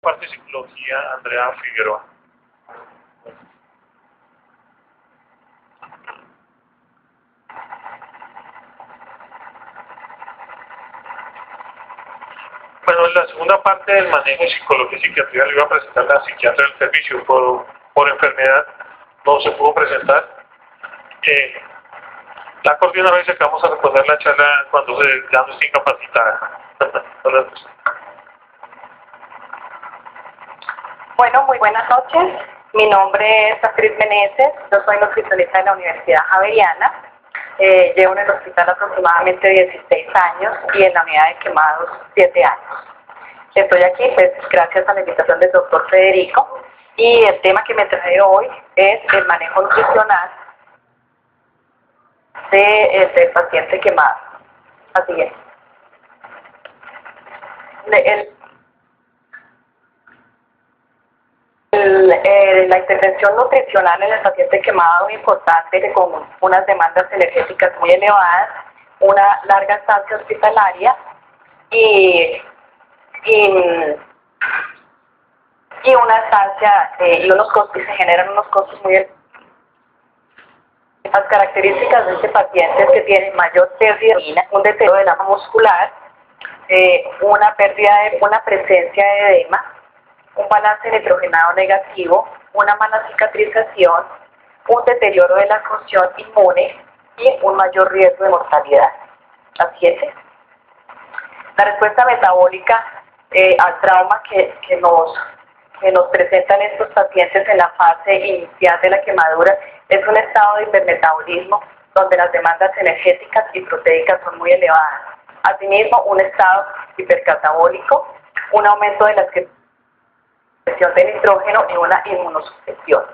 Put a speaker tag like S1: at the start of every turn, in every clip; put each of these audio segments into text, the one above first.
S1: Parte de psicología, Andrea Figueroa. Bueno, en la segunda parte del manejo de psicología y psiquiatría le iba a presentar la psiquiatra del servicio. Por enfermedad no se pudo presentar. La coordinadora dice que vamos a reponer la charla cuando ya no esté incapacitada.
S2: Bueno, muy buenas noches. Mi nombre es Astrid Meneses, yo soy nutricionista de la Universidad Javeriana. Llevo en el hospital aproximadamente 16 años y en la unidad de quemados 7 años. Estoy aquí pues gracias a la invitación del doctor Federico y el tema que me trae hoy es el manejo nutricional del paciente quemado. Así es. La intervención nutricional en el paciente quemado es importante, con unas demandas energéticas muy elevadas, una larga estancia hospitalaria y una estancia y unos costos, se generan unos costos muy elevados. Las características de este paciente es que tiene mayor pérdida de orina, un deterioro de la masa muscular, una presencia de edema, un balance nitrogenado negativo, una mala cicatrización, un deterioro de la función inmune y un mayor riesgo de mortalidad. Así es. La respuesta metabólica al trauma que nos presentan estos pacientes en la fase inicial de la quemadura es un estado de hipermetabolismo donde las demandas energéticas y proteicas son muy elevadas. Asimismo, un estado hipercatabólico, un aumento de la excreción de nitrógeno y una inmunosupresión.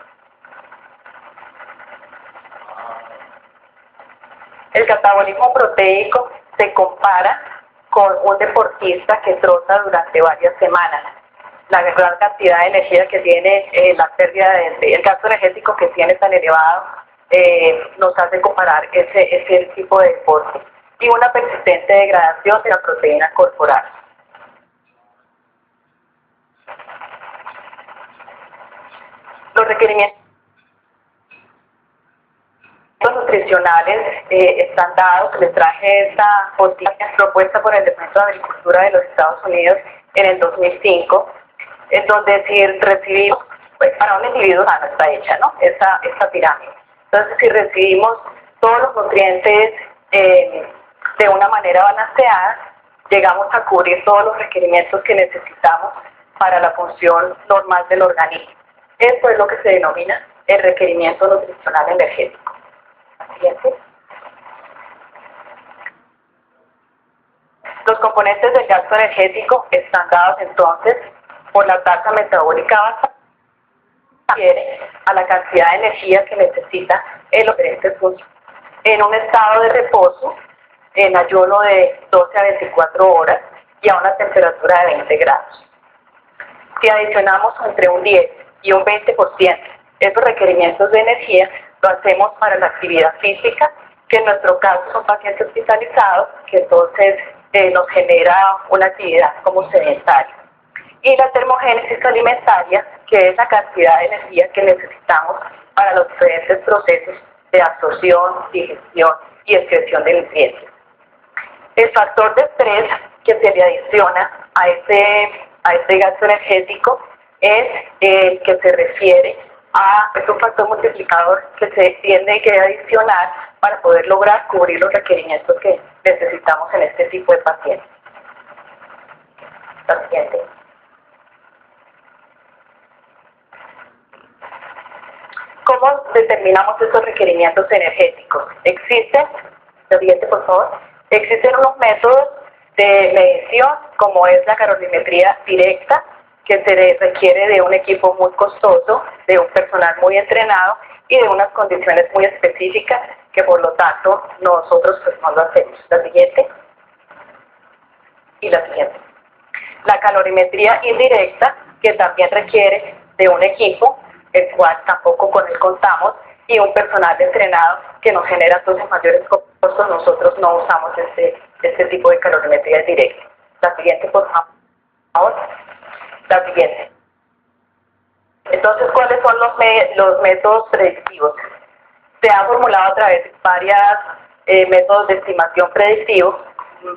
S2: El catabolismo proteico se compara con un deportista que trota durante varias semanas. La gran cantidad de energía que tiene, la pérdida el gasto energético que tiene tan elevado, nos hace comparar ese tipo de deporte. Y una persistente degradación de la proteína corporal. Los requerimientos nutricionales están dados. Les traje esta fotografía propuesta por el Departamento de Agricultura de los Estados Unidos en el 2005, en donde si recibimos, pues para un individuo sano está hecha, ¿no? Esta pirámide. Entonces, si recibimos todos los nutrientes de una manera balanceada, llegamos a cubrir todos los requerimientos que necesitamos para la función normal del organismo. Esto es lo que se denomina el requerimiento nutricional energético. Siguiente. Los componentes del gasto energético están dados entonces por la tasa metabólica basal, que refiere a la cantidad de energía que necesita en los diferentes funciones. En un estado de reposo, en ayuno de 12 a 24 horas y a una temperatura de 20 grados. Si adicionamos entre un 10 y un 20% esos requerimientos de energía, lo hacemos para la actividad física, que en nuestro caso son pacientes hospitalizados, que entonces nos genera una actividad como sedentaria. Y la termogénesis alimentaria, que es la cantidad de energía que necesitamos para los diferentes procesos de absorción, digestión y excreción de nutrientes. El factor de estrés que se le adiciona a este gasto energético es el que se refiere es un factor multiplicador que se tiene que adicionar para poder lograr cubrir los requerimientos que necesitamos en este tipo de pacientes. Paciente. ¿Cómo determinamos esos requerimientos energéticos? Existen unos métodos de medición, como es la calorimetría directa, que se requiere de un equipo muy costoso, de un personal muy entrenado y de unas condiciones muy específicas que por lo tanto nosotros pues no lo hacemos. La siguiente. Y la siguiente. La calorimetría indirecta, que también requiere de un equipo, el cual tampoco con él contamos, y un personal entrenado que nos genera entonces mayores costos. Nosotros no usamos este tipo de calorimetría directa. La siguiente, por favor. La siguiente. Entonces, ¿cuáles son los métodos predictivos? Se han formulado a través de varios métodos de estimación predictivos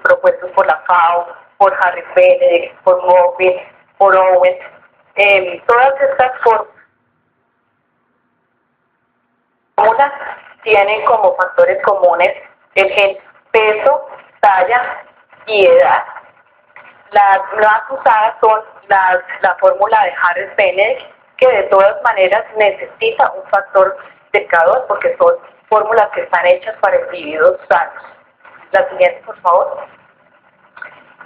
S2: propuestos por la FAO, por Harris Benedict, por Moffitt, por Owen. Todas estas fórmulas tienen como factores comunes el gen, peso, talla y edad. Las más usadas son la fórmula de Harris Benedict, que de todas maneras necesita un factor multiplicador porque son fórmulas que están hechas para individuos sanos. La siguiente, por favor.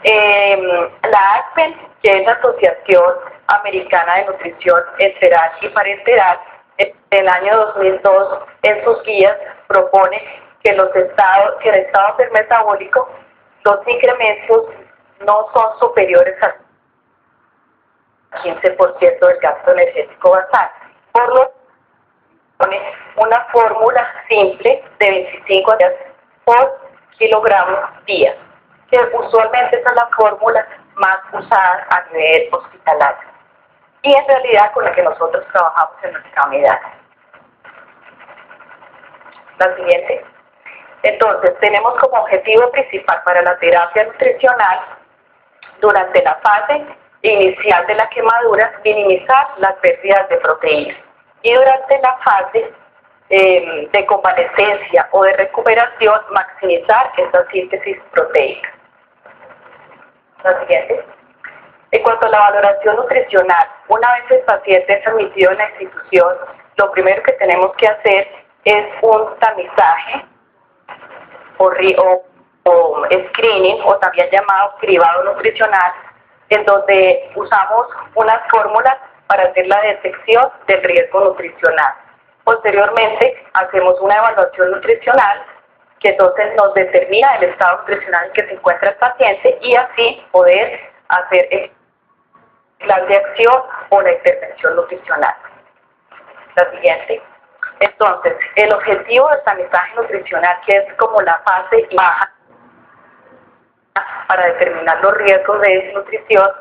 S2: La ASPEN, que es la Asociación Americana de Nutrición Enteral y Parenteral, en el año 2002, en sus guías, propone que en el estado metabólico, los incrementos no son superiores al 15% del gasto energético basal. Por lo tanto, pone una fórmula simple de 25 días por kilogramo día, que usualmente es la fórmula más usada a nivel hospitalario y en realidad con la que nosotros trabajamos en nuestra unidad. La siguiente. Entonces, tenemos como objetivo principal para la terapia nutricional, durante la fase inicial de la quemadura, minimizar las pérdidas de proteínas, y durante la fase de convalescencia o de recuperación, maximizar esa síntesis proteica. La siguiente. En cuanto a la valoración nutricional, una vez el paciente es admitido en la institución, lo primero que tenemos que hacer es un tamizaje o screening, o también llamado cribado nutricional, en donde usamos unas fórmulas para hacer la detección del riesgo nutricional. Posteriormente, hacemos una evaluación nutricional que entonces nos determina el estado nutricional en que se encuentra el paciente y así poder hacer el plan de acción o la intervención nutricional. La siguiente. Entonces, el objetivo del tamizaje nutricional, que es como la fase baja para determinar los riesgos de desnutrición,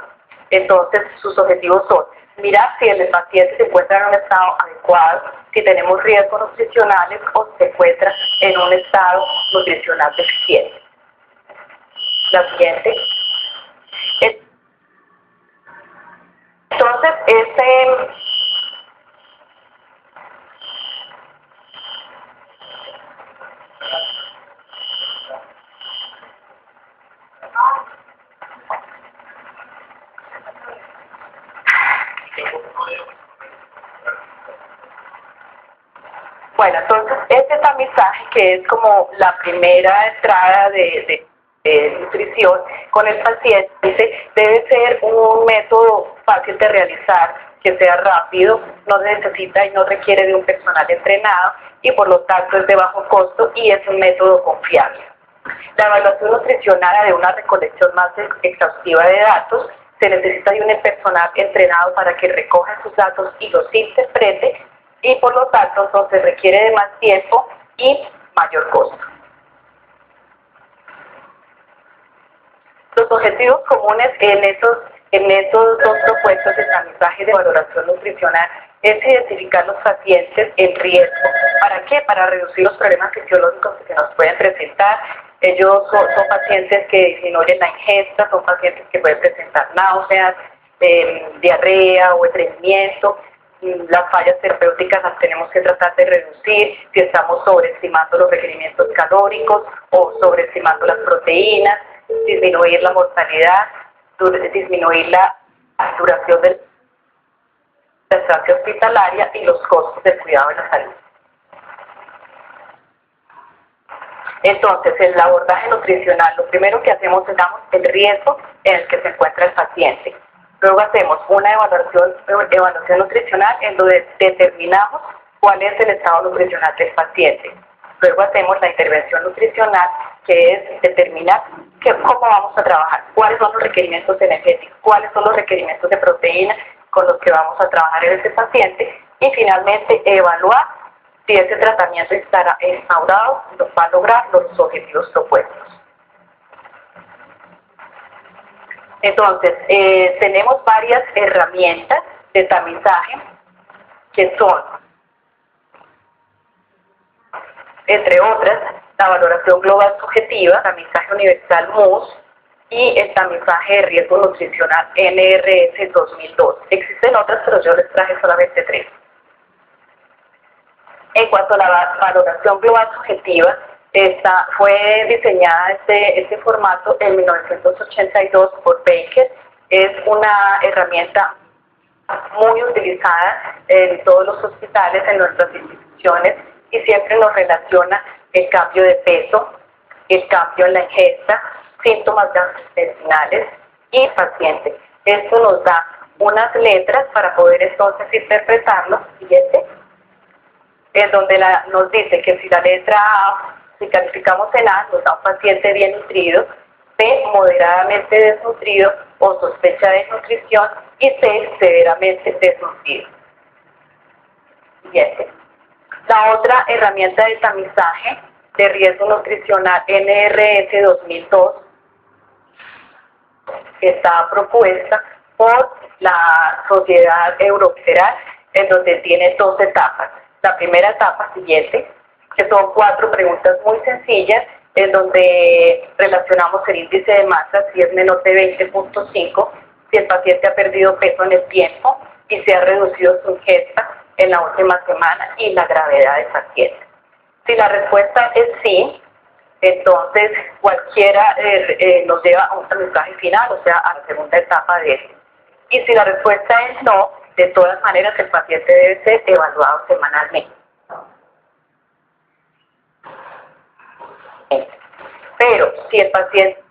S2: entonces sus objetivos son mirar si el paciente se encuentra en un estado adecuado, si tenemos riesgos nutricionales o se encuentra en un estado nutricional deficiente. La siguiente. Entonces, bueno, entonces este tamizaje, que es como la primera entrada de nutrición con el paciente, debe ser un método fácil de realizar, que sea rápido, no necesita y no requiere de un personal entrenado y por lo tanto es de bajo costo y es un método confiable. La evaluación nutricional de una recolección más exhaustiva de datos, se necesita de un personal entrenado para que recoja sus datos y los interprete, y por lo tanto entonces requiere de más tiempo y mayor costo. Los objetivos comunes en estos dos propuestas de tamizaje de valoración nutricional es identificar los pacientes en riesgo. ¿Para qué? Para reducir los problemas fisiológicos que se nos pueden presentar. Ellos son pacientes que disminuyen la ingesta, son pacientes que pueden presentar náuseas, diarrea o estreñimiento. Las fallas terapéuticas las tenemos que tratar de reducir si estamos sobreestimando los requerimientos calóricos o sobreestimando las proteínas, disminuir la mortalidad, disminuir la duración de la estancia hospitalaria y los costos del cuidado de la salud. Entonces, el abordaje nutricional, lo primero que hacemos es damos el riesgo en el que se encuentra el paciente. Luego hacemos una evaluación nutricional en donde determinamos cuál es el estado nutricional del paciente. Luego hacemos la intervención nutricional, que es determinar cómo vamos a trabajar, cuáles son los requerimientos energéticos, cuáles son los requerimientos de proteína con los que vamos a trabajar en ese paciente, y finalmente evaluar si ese tratamiento estará instaurado, va a lograr los objetivos propuestos. Entonces, tenemos varias herramientas de tamizaje que son, entre otras, la valoración global subjetiva, tamizaje universal MUS y el tamizaje de riesgo nutricional NRS 2002. Existen otras, pero yo les traje solamente 3. En cuanto a la valoración global subjetiva, esta fue diseñada este formato en 1982 por Baker. Es una herramienta muy utilizada en todos los hospitales, en nuestras instituciones, y siempre nos relaciona el cambio de peso, el cambio en la ingesta, síntomas gastrointestinales y paciente. Esto nos da unas letras para poder entonces interpretarlo. Siguiente. En donde nos dice que si la letra A, si calificamos en A, nos da un paciente bien nutrido, B, moderadamente desnutrido o sospecha de desnutrición, y C, severamente desnutrido. Siguiente. La otra herramienta de tamizaje de riesgo nutricional NRS 2002 está propuesta por la Sociedad Europea, en donde tiene 2 etapas. La primera etapa, siguiente, que son 4 preguntas muy sencillas, en donde relacionamos el índice de masa, si es menor de 20.5, si el paciente ha perdido peso en el tiempo y si ha reducido su ingesta en la última semana, y la gravedad del paciente. Si la respuesta es sí, entonces cualquiera nos lleva a un tamizaje final, o sea, a la segunda etapa de esto. Y si la respuesta es no, de todas maneras el paciente debe ser evaluado semanalmente. Pero si el paciente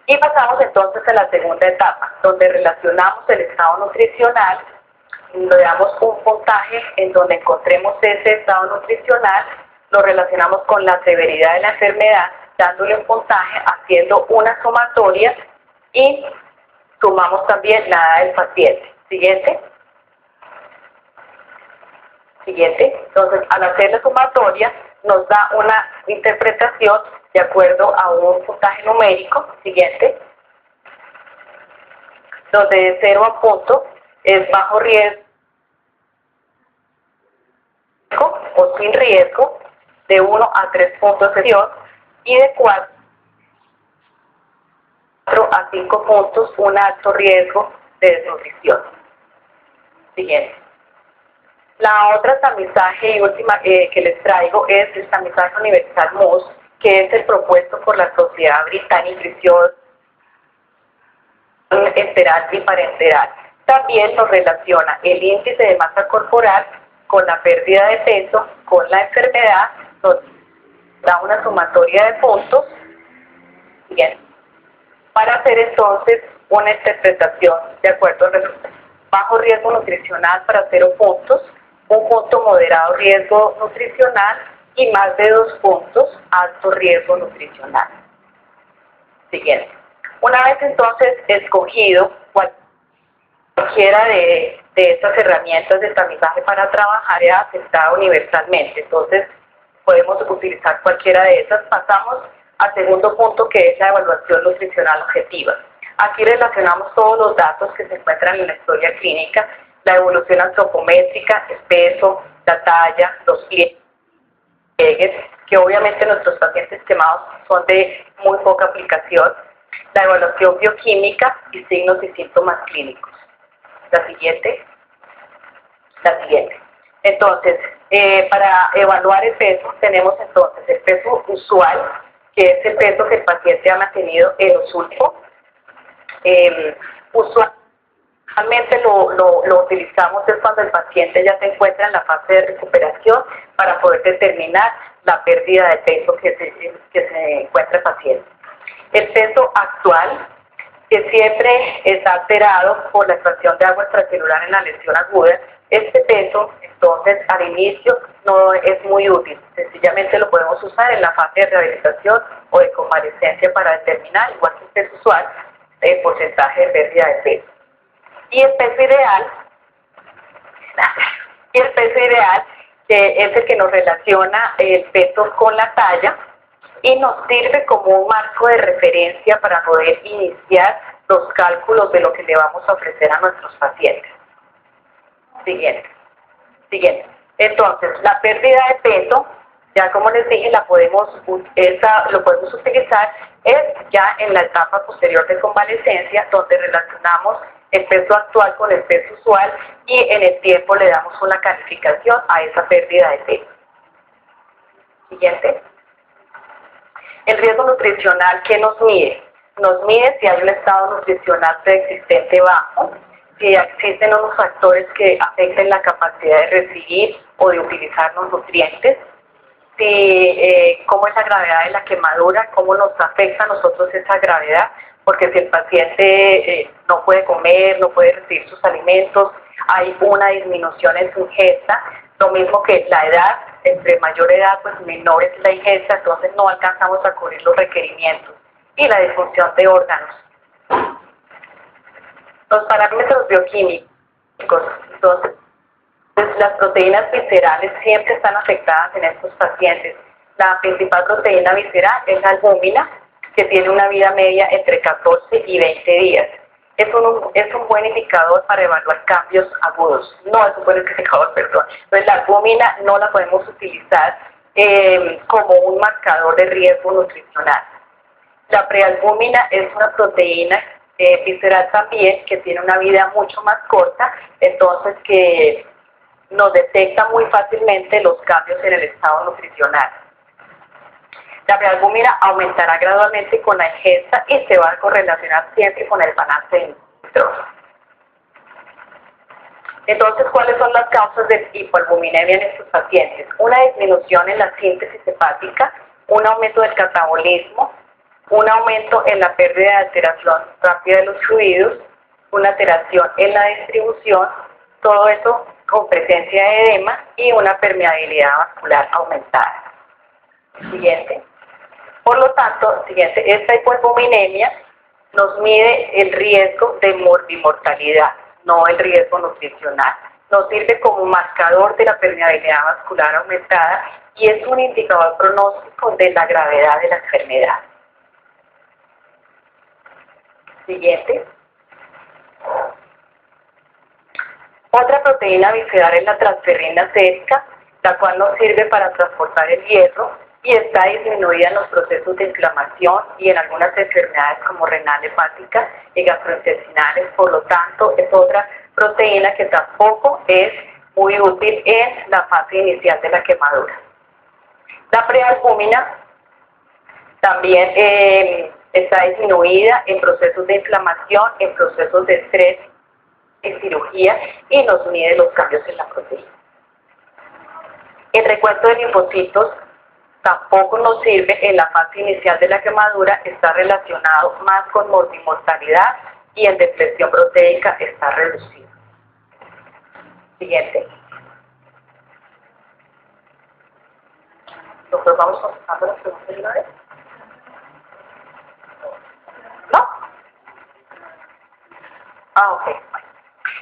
S2: y pasamos entonces a la segunda etapa, donde relacionamos el estado nutricional, le damos un puntaje en donde encontremos ese estado nutricional, lo relacionamos con la severidad de la enfermedad, dándole un puntaje, haciendo una sumatoria y sumamos también la edad del paciente. Siguiente. Siguiente. Entonces, al hacer la sumatoria, nos da una interpretación de acuerdo a un puntaje numérico. Siguiente. Donde de 0 a punto es bajo riesgo o sin riesgo, de 1 a 3 puntos de riesgo, y de 4 a 5 puntos un alto riesgo de desnutrición. Siguiente. La otra tamizaje y última que les traigo es el tamizaje universal MUS, que es el propuesto por la Sociedad Británica de Nutrición Enteral y Parenteral. También nos relaciona el índice de masa corporal con la pérdida de peso, con la enfermedad, nos da una sumatoria de puntos. Bien. Para hacer entonces una interpretación de acuerdo al resultado. Bajo riesgo nutricional para 0 puntos, un punto moderado riesgo nutricional y más de 2 puntos alto riesgo nutricional. Siguiente. Una vez entonces escogido cualquiera de estas herramientas de tamizaje para trabajar, es aceptada universalmente. Entonces podemos utilizar cualquiera de esas. Pasamos al segundo punto, que es la evaluación nutricional objetiva. Aquí relacionamos todos los datos que se encuentran en la historia clínica, la evolución antropométrica, el peso, la talla, los pliegues, que obviamente nuestros pacientes quemados son de muy poca aplicación, la evaluación bioquímica y signos y síntomas clínicos. La siguiente. Entonces, para evaluar el peso, tenemos entonces el peso usual, que es el peso que el paciente ha mantenido en los últimos. Usualmente lo utilizamos es cuando el paciente ya se encuentra en la fase de recuperación para poder determinar la pérdida de peso que se encuentra el paciente. El peso actual, que siempre está alterado por la extracción de agua extracelular en la lesión aguda, este peso, entonces, al inicio no es muy útil. Sencillamente lo podemos usar en la fase de rehabilitación o de convalescencia para determinar, igual que el peso usual, el porcentaje de pérdida de peso. Y el peso ideal, que es el que nos relaciona el peso con la talla y nos sirve como un marco de referencia para poder iniciar los cálculos de lo que le vamos a ofrecer a nuestros pacientes. Siguiente. Entonces, la pérdida de peso, ya como les dije, lo podemos utilizar es ya en la etapa posterior de convalecencia, donde relacionamos el peso actual con el peso usual y en el tiempo le damos una calificación a esa pérdida de peso. Siguiente. El riesgo nutricional, ¿qué nos mide? Nos mide si hay un estado nutricional preexistente bajo, si existen unos factores que afecten la capacidad de recibir o de utilizar los nutrientes, cómo es la gravedad de la quemadura, cómo nos afecta a nosotros esa gravedad, porque si el paciente no puede comer, no puede recibir sus alimentos, hay una disminución en su ingesta, lo mismo que la edad, entre mayor edad, pues menor es la ingesta, entonces no alcanzamos a cubrir los requerimientos, y la disfunción de órganos. Los parámetros bioquímicos, entonces, las proteínas viscerales siempre están afectadas en estos pacientes. La principal proteína visceral es la albúmina, que tiene una vida media entre 14 y 20 días. Es un buen indicador para evaluar cambios agudos. No es un buen indicador, perdón. Entonces la albúmina no la podemos utilizar como un marcador de riesgo nutricional. La prealbúmina es una proteína visceral también, que tiene una vida mucho más corta, entonces que nos detecta muy fácilmente los cambios en el estado nutricional. La prealbúmina aumentará gradualmente con la ingesta y se va a correlacionar siempre con el balance de nitrógeno. Entonces, ¿cuáles son las causas de hipoalbuminemia en estos pacientes? Una disminución en la síntesis hepática, un aumento del catabolismo, un aumento en la pérdida de alteración rápida de los fluidos, una alteración en la distribución, todo eso con presencia de edema y una permeabilidad vascular aumentada. Siguiente. Por lo tanto, esta hipoalbuminemia nos mide el riesgo de morbimortalidad, no el riesgo nutricional. Nos sirve como marcador de la permeabilidad vascular aumentada y es un indicador pronóstico de la gravedad de la enfermedad. Siguiente. Otra proteína visceral es la transferrina sérica, la cual nos sirve para transportar el hierro y está disminuida en los procesos de inflamación y en algunas enfermedades como renal hepática y gastrointestinales. Por lo tanto, es otra proteína que tampoco es muy útil en la fase inicial de la quemadura. La prealbúmina también está disminuida en procesos de inflamación, en procesos de estrés, en cirugía, y nos mide los cambios en la proteína. El recuento de linfocitos tampoco nos sirve en la fase inicial de la quemadura, está relacionado más con morbimortalidad y en depresión proteica está reducido. Siguiente. Nosotros vamos contestando las preguntas de una vez. ¿No? Ok.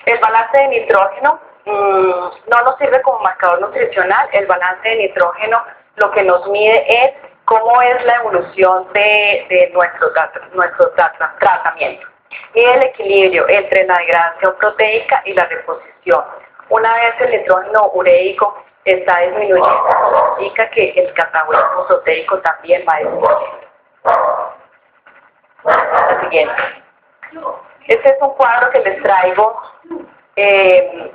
S2: El balance de nitrógeno no nos sirve como marcador nutricional. El balance de nitrógeno lo que nos mide es cómo es la evolución de nuestro tratamiento. Mide el equilibrio entre la degradación proteica y la reposición. Una vez el nitrógeno ureico está disminuyendo, significa que el catabolismo proteico también va a disminuir. La siguiente. Este es un cuadro que les traigo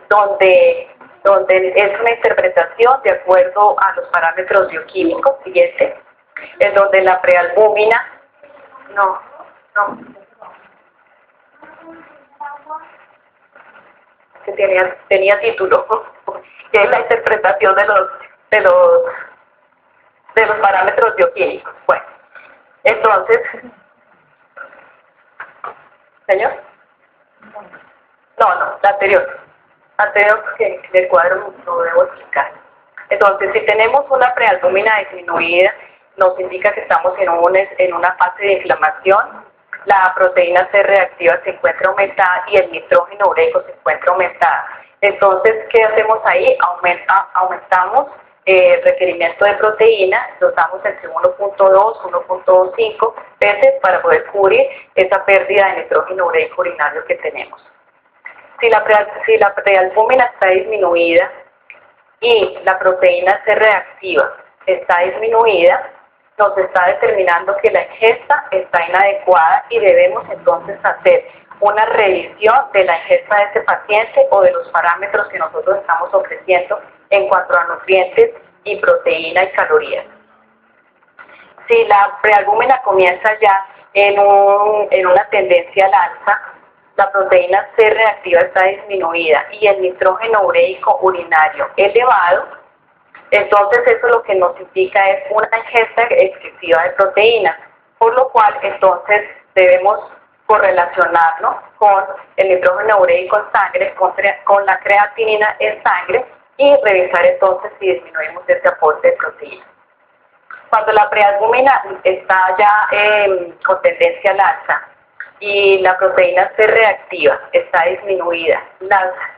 S2: donde es una interpretación de acuerdo a los parámetros bioquímicos. Siguiente. Es donde la prealbúmina que tenía título, que es la interpretación de los parámetros bioquímicos. Bueno, entonces, señor, la anterior que el cuadro lo debo explicar. Entonces, si tenemos una prealbúmina disminuida, nos indica que estamos en una fase de inflamación. La proteína C reactiva se encuentra aumentada y el nitrógeno ureico se encuentra aumentada. Entonces, ¿qué hacemos ahí? Aumentamos el requerimiento de proteína, nos damos entre 1.2, 1.25 veces para poder cubrir esa pérdida de nitrógeno ureico urinario que tenemos. Si la prealbúmina está disminuida y la proteína C reactiva está disminuida, nos está determinando que la ingesta está inadecuada y debemos entonces hacer una revisión de la ingesta de ese paciente o de los parámetros que nosotros estamos ofreciendo en cuanto a nutrientes y proteína y calorías. Si la prealbúmina comienza ya en una tendencia al alza, la proteína C reactiva está disminuida y el nitrógeno ureico urinario elevado, entonces eso lo que nos indica es una ingesta excesiva de proteínas, por lo cual entonces debemos correlacionarlo con el nitrógeno ureico en sangre, con la creatinina en sangre y revisar entonces si disminuimos ese aporte de proteína. Cuando la prealbúmina está ya con tendencia al alza y la proteína C reactiva está disminuida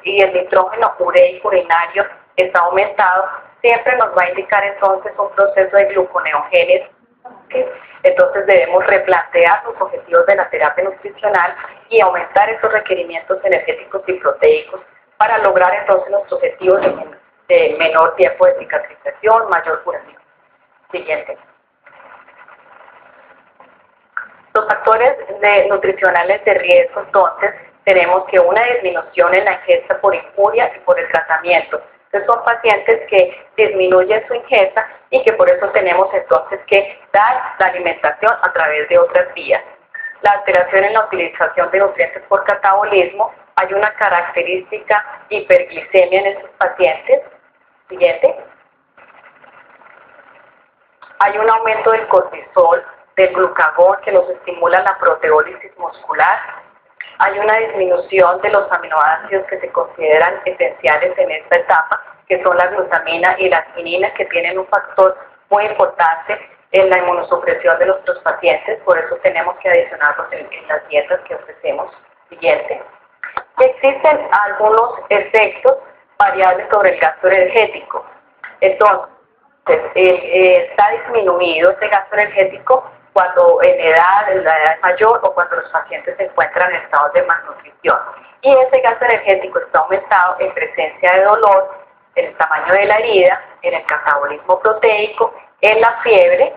S2: y el nitrógeno ureico urinario está aumentado, siempre nos va a indicar entonces un proceso de gluconeogénesis. Entonces debemos replantear los objetivos de la terapia nutricional y aumentar esos requerimientos energéticos y proteicos para lograr entonces los objetivos de menor tiempo de cicatrización, mayor curación. Siguiente. Los factores nutricionales de riesgo, entonces, tenemos que una disminución en la ingesta por injuria y por el tratamiento. Entonces, son pacientes que disminuyen su ingesta y que por eso tenemos entonces que dar la alimentación a través de otras vías. La alteración en la utilización de nutrientes por catabolismo, hay una característica hiperglicemia en estos pacientes. Siguiente. Hay un aumento del cortisol, del glucagón que los estimula la proteólisis muscular. Hay una disminución de los aminoácidos que se consideran esenciales en esta etapa, que son la glutamina y la arginina, que tienen un factor muy importante en la inmunosupresión de nuestros pacientes, por eso tenemos que adicionarlos en las dietas que ofrecemos. Siguiente. Existen algunos efectos variables sobre el gasto energético. Entonces, está disminuido este gasto energético cuando en la edad mayor o cuando los pacientes se encuentran en estados de malnutrición. Y ese gasto energético está aumentado en presencia de dolor, en el tamaño de la herida, en el catabolismo proteico, en la fiebre,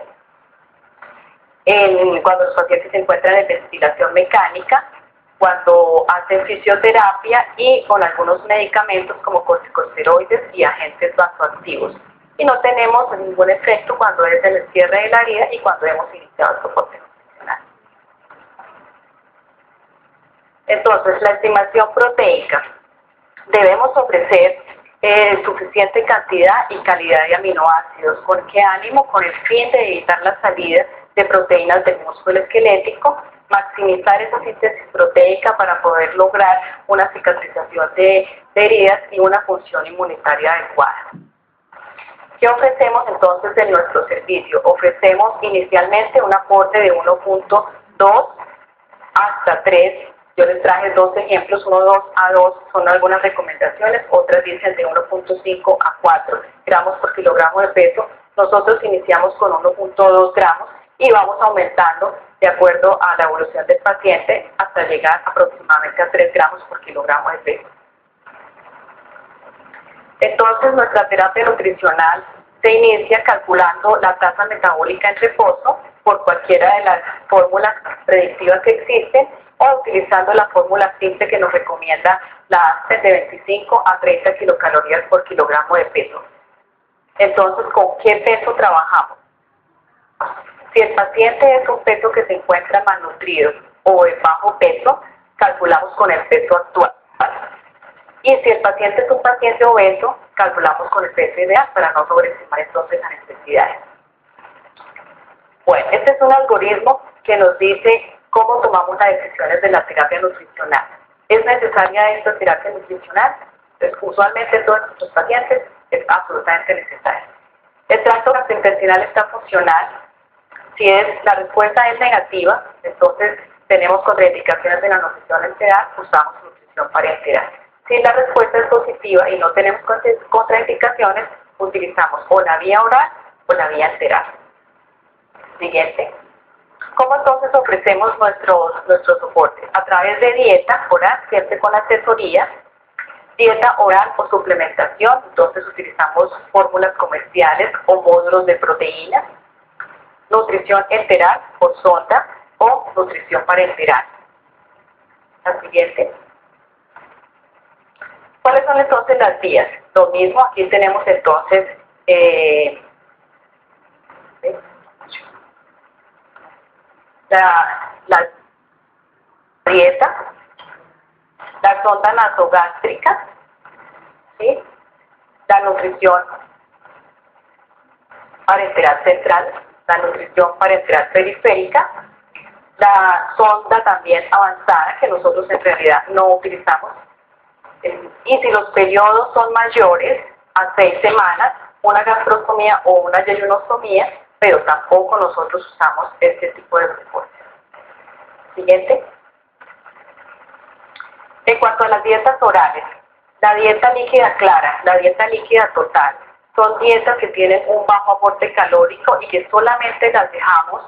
S2: cuando los pacientes se encuentran en ventilación mecánica, cuando hacen fisioterapia y con algunos medicamentos como corticosteroides y agentes vasoactivos. Y no tenemos ningún efecto cuando es en el cierre de la herida y cuando hemos iniciado el soporte nutricional. Entonces, la estimación proteica. Debemos ofrecer suficiente cantidad y calidad de aminoácidos. ¿Con qué ánimo? Con el fin de evitar la salida de proteínas del músculo esquelético, maximizar esa síntesis proteica para poder lograr una cicatrización de heridas y una función inmunitaria adecuada. ¿Qué ofrecemos entonces en nuestro servicio? Ofrecemos inicialmente un aporte de 1.2 hasta 3. Yo les traje dos ejemplos, 1.2 a 2 son algunas recomendaciones, otras dicen de 1.5 a 4 gramos por kilogramo de peso. Nosotros iniciamos con 1.2 gramos y vamos aumentando de acuerdo a la evolución del paciente hasta llegar aproximadamente a 3 gramos por kilogramo de peso. Entonces, nuestra terapia nutricional se inicia calculando la tasa metabólica en reposo por cualquiera de las fórmulas predictivas que existen o utilizando la fórmula simple que nos recomienda la ASPEN de 25 a 30 kilocalorías por kilogramo de peso. Entonces, ¿con qué peso trabajamos? Si el paciente es un peso que se encuentra malnutrido o de bajo peso, calculamos con el peso actual. Y si el paciente es un paciente obeso, calculamos con el peso ideal para no sobreestimar entonces las necesidades. Bueno, este es un algoritmo que nos dice cómo tomamos las decisiones de la terapia nutricional. ¿Es necesaria esta terapia nutricional? Pues, usualmente en todos nuestros pacientes es absolutamente necesaria. El tracto gastrointestinal está funcional. Si la respuesta es negativa, entonces tenemos contraindicaciones de la nutrición enteral, usamos nutrición parenteral. Si la respuesta es positiva y no tenemos contraindicaciones, utilizamos o la vía oral o la vía enteral. Siguiente. ¿Cómo entonces ofrecemos nuestro soporte? A través de dieta oral, siempre con asesoría, dieta oral o suplementación, entonces utilizamos fórmulas comerciales o módulos de proteínas, nutrición enteral por sonda o nutrición parenteral. La siguiente. ¿Cuáles son entonces las vías? Lo mismo, aquí tenemos entonces la dieta, la sonda nasogástrica, ¿sí? La nutrición parenteral central, la nutrición parenteral periférica, la sonda también avanzada, que nosotros en realidad no utilizamos. Y si los periodos son mayores a 6 semanas, una gastrostomía o una yeyunostomía, pero tampoco nosotros usamos este tipo de soporte. Siguiente. En cuanto a las dietas orales, la dieta líquida clara, la dieta líquida total, son dietas que tienen un bajo aporte calórico y que solamente las dejamos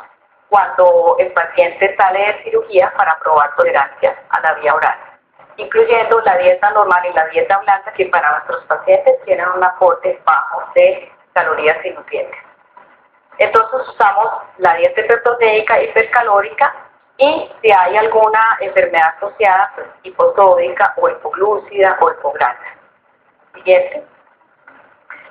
S2: cuando el paciente sale de cirugía para probar tolerancia a la vía oral, incluyendo la dieta normal y la dieta blanda, que para nuestros pacientes tienen un aporte bajo de calorías y nutrientes. Entonces usamos la dieta hiperproteica, hipercalórica, y si hay alguna enfermedad asociada, pues hipotódica o hipoglúcida o hipograsa. Siguiente.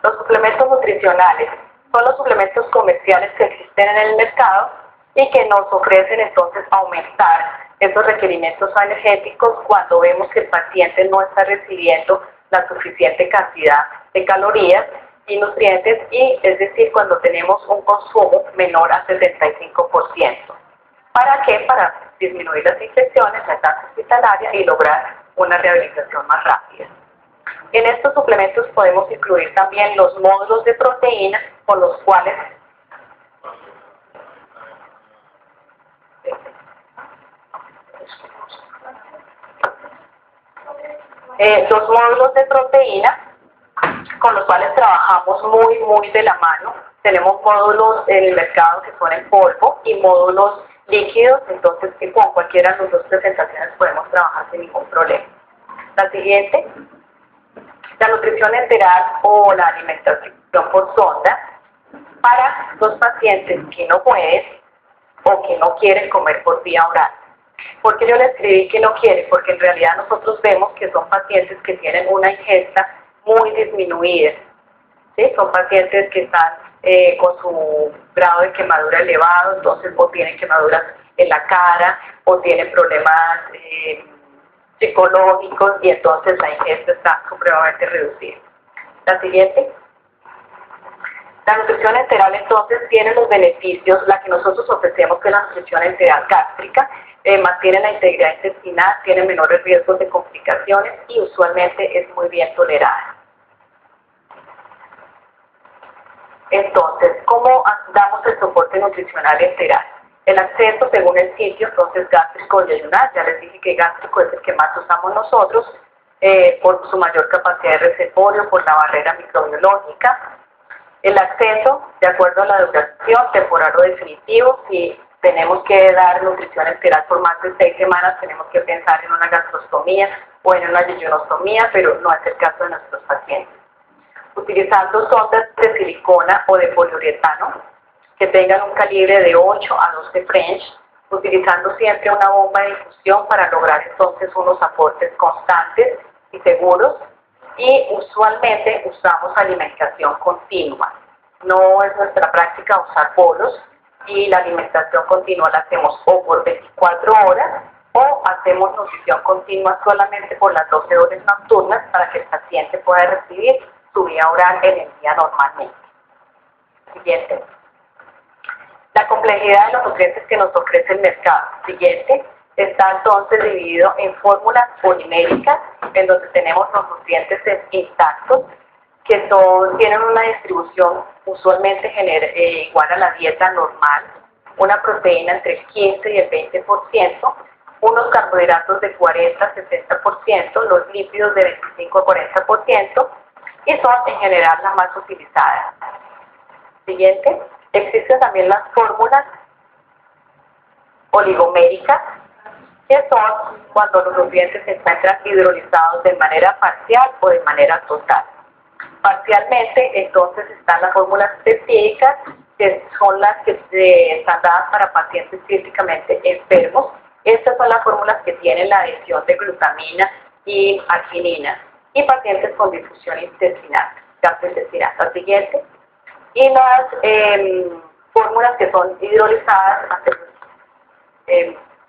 S2: Los suplementos nutricionales son los suplementos comerciales que existen en el mercado y que nos ofrecen entonces aumentar esos requerimientos energéticos cuando vemos que el paciente no está recibiendo la suficiente cantidad de calorías y nutrientes, y es decir, cuando tenemos un consumo menor a 75%. ¿Para qué? Para disminuir las infecciones, la tasa hospitalaria y lograr una rehabilitación más rápida. En estos suplementos podemos incluir también los módulos de proteínas, con los cuales los módulos de proteína, con los cuales trabajamos muy de la mano. Tenemos módulos en el mercado que son en polvo y módulos líquidos, entonces que con cualquiera de las dos presentaciones podemos trabajar sin ningún problema. La siguiente, la nutrición enteral o la alimentación por sonda para los pacientes que no pueden o que no quieren comer por vía oral. ¿Por qué yo le escribí que no quiere? Porque en realidad nosotros vemos que son pacientes que tienen una ingesta muy disminuida, ¿sí? Son pacientes que están con su grado de quemadura elevado, entonces o tienen quemaduras en la cara o tienen problemas psicológicos, y entonces la ingesta está supremamente reducida. La siguiente. La nutrición enteral entonces tiene los beneficios, la que nosotros ofrecemos, que es la nutrición enteral gástrica, mantiene la integridad intestinal, tiene menores riesgos de complicaciones y usualmente es muy bien tolerada. Entonces, ¿cómo damos el soporte nutricional enteral? El acceso según el sitio, entonces gástrico o yeyunal, ya les dije que gástrico es el que más usamos nosotros, por su mayor capacidad de reservorio, por la barrera microbiológica. El acceso, de acuerdo a la duración, temporal o definitivo. Si tenemos que dar nutrición enteral por más de 6 semanas, tenemos que pensar en una gastrostomía o en una yeyunostomía, pero no es el caso de nuestros pacientes. Utilizando sondas de silicona o de poliuretano que tengan un calibre de 8 a 12 French, utilizando siempre una bomba de infusión para lograr entonces unos aportes constantes y seguros. Y usualmente usamos alimentación continua. No es nuestra práctica usar bolos, y la alimentación continua la hacemos o por 24 horas o hacemos nutrición continua solamente por las 12 horas nocturnas para que el paciente pueda recibir su vía oral en el día normalmente. Siguiente. La complejidad de los nutrientes que nos ofrece el mercado. Siguiente. Está entonces dividido en fórmulas poliméricas, en donde tenemos los nutrientes intactos, que tienen una distribución usualmente igual a la dieta normal, una proteína entre el 15 y el 20%, unos carbohidratos de 40-60%, los lípidos de 25-40%, y son en general las más utilizadas. Siguiente, existen también las fórmulas oligoméricas, que son cuando los nutrientes se encuentran hidrolizados de manera parcial o de manera total. Parcialmente, entonces, están las fórmulas peptídicas, que son las que están dadas para pacientes físicamente enfermos. Estas son las fórmulas que tienen la adición de glutamina y arginina, y pacientes con difusión intestinal, gastrointestinal. La siguiente. Y las fórmulas que son hidrolizadas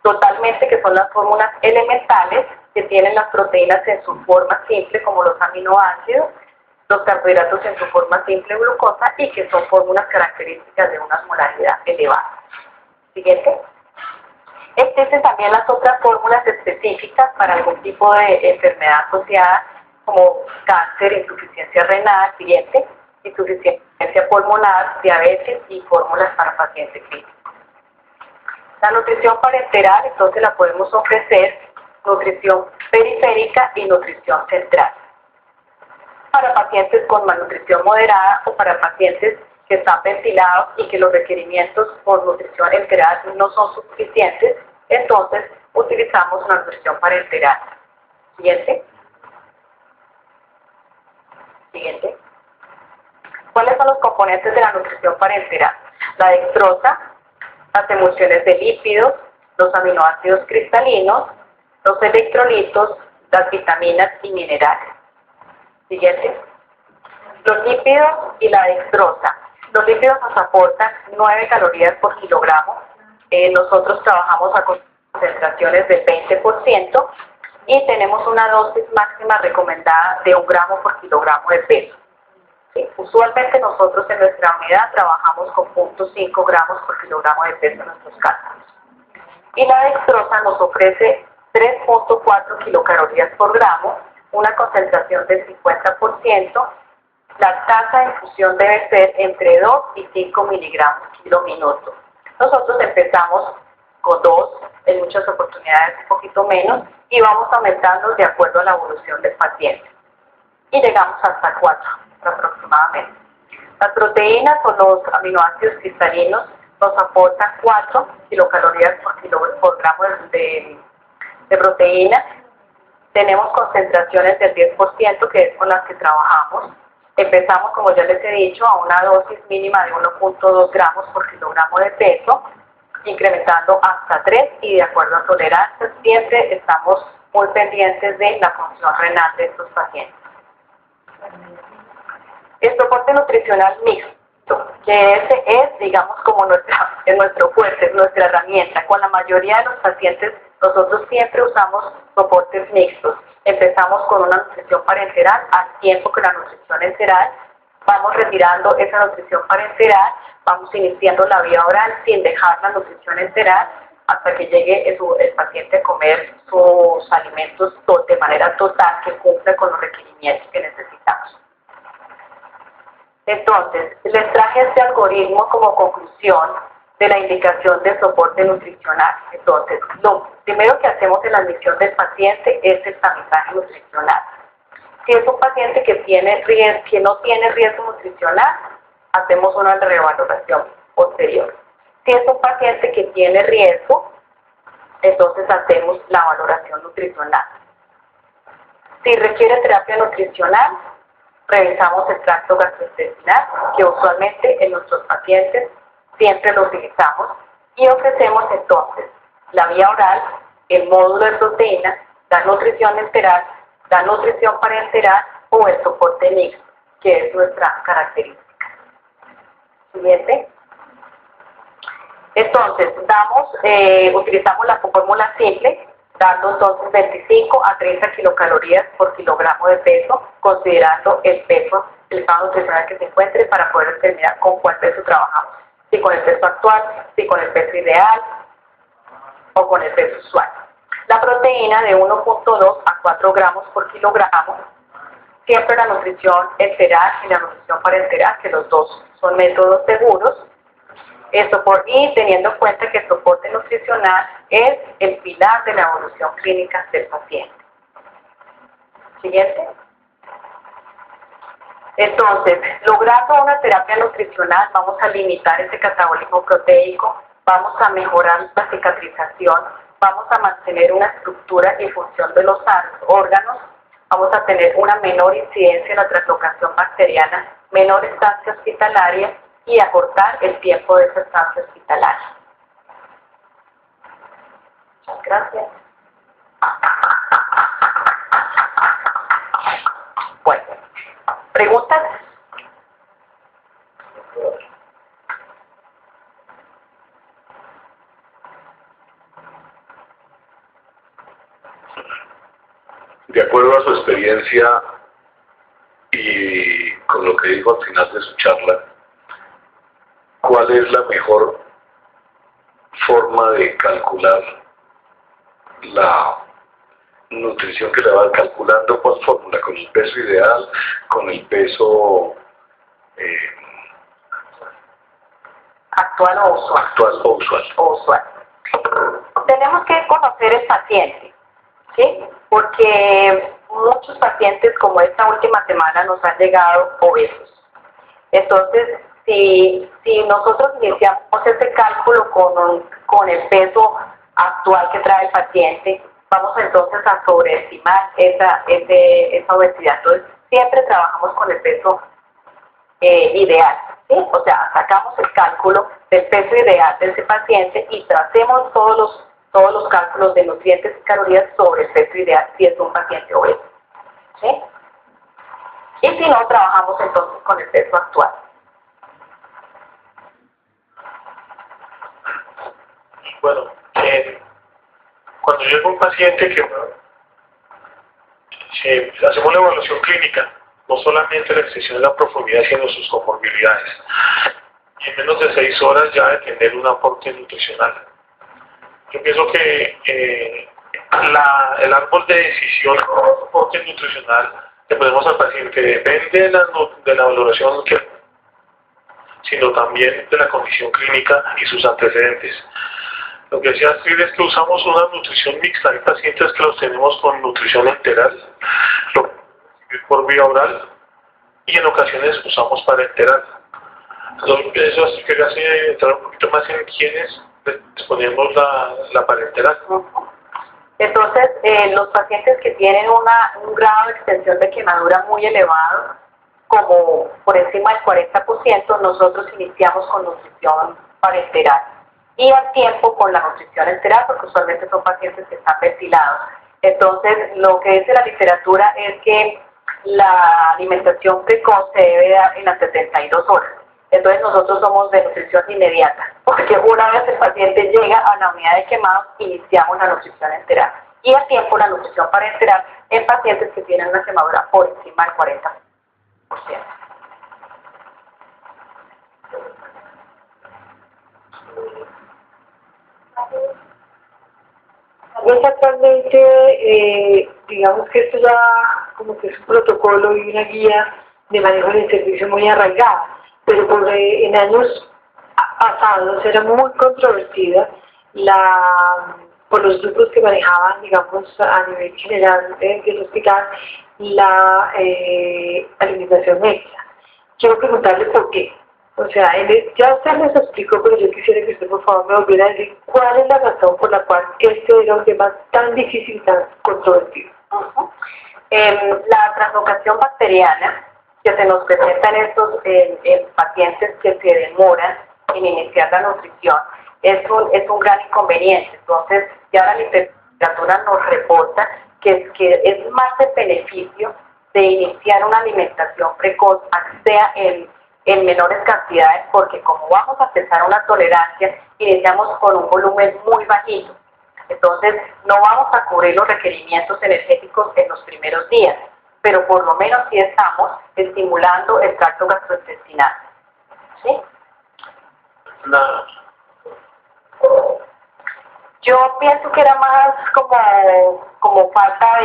S2: totalmente, que son las fórmulas elementales, que tienen las proteínas en su forma simple, como los aminoácidos, los carbohidratos en su forma simple, glucosa, y que son fórmulas características de una osmolaridad elevada. Siguiente. Existen también las otras fórmulas específicas para algún tipo de enfermedad asociada, como cáncer, insuficiencia renal, siguiente, insuficiencia pulmonar, diabetes y fórmulas para pacientes clínicos. La nutrición parenteral, entonces, la podemos ofrecer nutrición periférica y nutrición central. Para pacientes con malnutrición moderada o para pacientes que están ventilados y que los requerimientos por nutrición enteral no son suficientes, entonces utilizamos una nutrición parenteral. Siguiente. Siguiente. ¿Cuáles son los componentes de la nutrición parenteral? La dextrosa, las emulsiones de lípidos, los aminoácidos cristalinos, los electrolitos, las vitaminas y minerales. Siguiente. Los lípidos y la dextrosa. Los lípidos nos aportan 9 calorías por kilogramo. Nosotros trabajamos a concentraciones del 20% y tenemos una dosis máxima recomendada de 1 gramo por kilogramo de peso. ¿Sí? Usualmente nosotros en nuestra unidad trabajamos con 0.5 gramos por kilogramo de peso en nuestros cálculos. Y la dextrosa nos ofrece 3.4 kilocalorías por gramo, una concentración del 50%. La tasa de infusión debe ser entre 2 y 5 miligramos kilo minuto. Nosotros empezamos con 2, en muchas oportunidades un poquito menos, y vamos aumentando de acuerdo a la evolución del paciente. Y llegamos hasta 4 aproximadamente. Las proteínas o los aminoácidos cristalinos nos aportan 4 kilocalorías por gramo de proteína. Tenemos concentraciones del 10%, que es con las que trabajamos. Empezamos, como ya les he dicho, a una dosis mínima de 1.2 gramos por kilogramo de peso, incrementando hasta 3, y de acuerdo a tolerancias, siempre estamos muy pendientes de la función renal de estos pacientes. El soporte nutricional mixto, que ese es, digamos, como nuestro fuerte, nuestra herramienta. Con la mayoría de los pacientes, nosotros siempre usamos soportes mixtos. Empezamos con una nutrición parenteral, al tiempo que la nutrición enteral, vamos retirando esa nutrición parenteral, vamos iniciando la vía oral sin dejar la nutrición enteral hasta que llegue el paciente a comer sus alimentos de manera total, que cumpla con los requerimientos que necesitamos. Entonces, les traje este algoritmo como conclusión de la indicación de soporte nutricional. Entonces, lo primero que hacemos en la admisión del paciente es el tamizaje nutricional. Si es un paciente que no tiene riesgo nutricional, hacemos una revaloración posterior. Si es un paciente que tiene riesgo, entonces hacemos la valoración nutricional. Si requiere terapia nutricional, revisamos el tracto gastrointestinal, que usualmente en nuestros pacientes siempre lo utilizamos, y ofrecemos entonces la vía oral, el módulo de proteínas, la nutrición enteral, la nutrición parenteral o el soporte mixto, que es nuestra característica. Siguiente. Entonces, utilizamos la fórmula simple, dando entonces 25 a 30 kilocalorías por kilogramo de peso, considerando el peso, el estado nutricional que se encuentre, para poder determinar con cuál peso trabajamos. Si con el peso actual, si con el peso ideal o con el peso usual. La proteína de 1.2 a 4 gramos por kilogramo, siempre la nutrición enteral y la nutrición parenteral, que los dos son métodos seguros. Y teniendo en cuenta que el soporte nutricional nutricional es el pilar de la evolución clínica del paciente. Siguiente. Entonces, logrando una terapia nutricional, vamos a limitar ese catabolismo proteico, vamos a mejorar la cicatrización, vamos a mantener una estructura y función de los órganos, vamos a tener una menor incidencia en la traslocación bacteriana, menor estancia hospitalaria y acortar el tiempo de esa estancia hospitalaria. Muchas gracias. Bueno, ¿preguntas?
S3: De acuerdo a su experiencia y con lo que dijo al final de su charla, ¿cuál es la mejor forma de calcular la nutrición que le va calculando por fórmula? ¿Con el peso ideal? ¿Con el peso
S2: Actual o usual.
S3: actual o usual?
S2: O usual. Tenemos que conocer el paciente, ¿sí? Porque muchos pacientes, como esta última semana, nos han llegado obesos. Entonces, si nosotros iniciamos ese cálculo con el peso actual que trae el paciente, vamos entonces a sobreestimar esa obesidad. Entonces, siempre trabajamos con el peso ideal, ¿sí? O sea, sacamos el cálculo del peso ideal de ese paciente y tracemos todos los cálculos de nutrientes y calorías sobre el peso ideal si es un paciente obeso, ¿sí? Y si no, trabajamos entonces con el peso actual.
S1: Bueno, cuando llega un paciente que hacemos la evaluación clínica, no solamente la extensión de la profundidad, sino sus comorbilidades. Y en menos de 6 horas ya de tener un aporte nutricional. Yo pienso que el árbol de decisión de aporte nutricional que ponemos al paciente depende de la valoración, sino también de la condición clínica y sus antecedentes. Lo que decía Astrid es que usamos una nutrición mixta. Hay pacientes que los tenemos con nutrición enteral, por vía oral, y en ocasiones usamos parenteral. Entonces, eso así que hace entrar un poquito más en quienes les ponemos la parenteral.
S2: Entonces, los pacientes que tienen un grado de extensión de quemadura muy elevado, como por encima del 40%, nosotros iniciamos con nutrición parenteral. Y al tiempo con la nutrición enteral, porque usualmente son pacientes que están ventilados. Entonces, lo que dice la literatura es que la alimentación precoz se debe dar en las 72 horas. Entonces, nosotros somos de nutrición inmediata, porque una vez el paciente llega a la unidad de quemados, iniciamos la nutrición enteral. Y al tiempo la nutrición parenteral en pacientes que tienen una quemadura por encima del 40%.
S4: Pues actualmente, digamos que esto ya como que es un protocolo y una guía de manejo del servicio muy arraigada, pero en años pasados era muy controvertida por los grupos que manejaban, digamos, a nivel general del hospital, la alimentación extra. Quiero preguntarle por qué. O sea, ya usted les explicó, pero yo quisiera que usted por favor me volviera a decir cuál es la razón por la cual este era un tema tan difícil y tan controvertido.
S2: La translocación bacteriana que se nos presenta en pacientes que se demoran en iniciar la nutrición es un gran inconveniente. Entonces, ya la literatura nos reporta que es más el beneficio de iniciar una alimentación precoz, sea en menores cantidades, porque como vamos a empezar una tolerancia, iniciamos con un volumen muy bajito. Entonces, no vamos a cubrir los requerimientos energéticos en los primeros días, pero por lo menos sí estamos estimulando el tracto gastrointestinal. ¿Sí? Yo pienso que era más como falta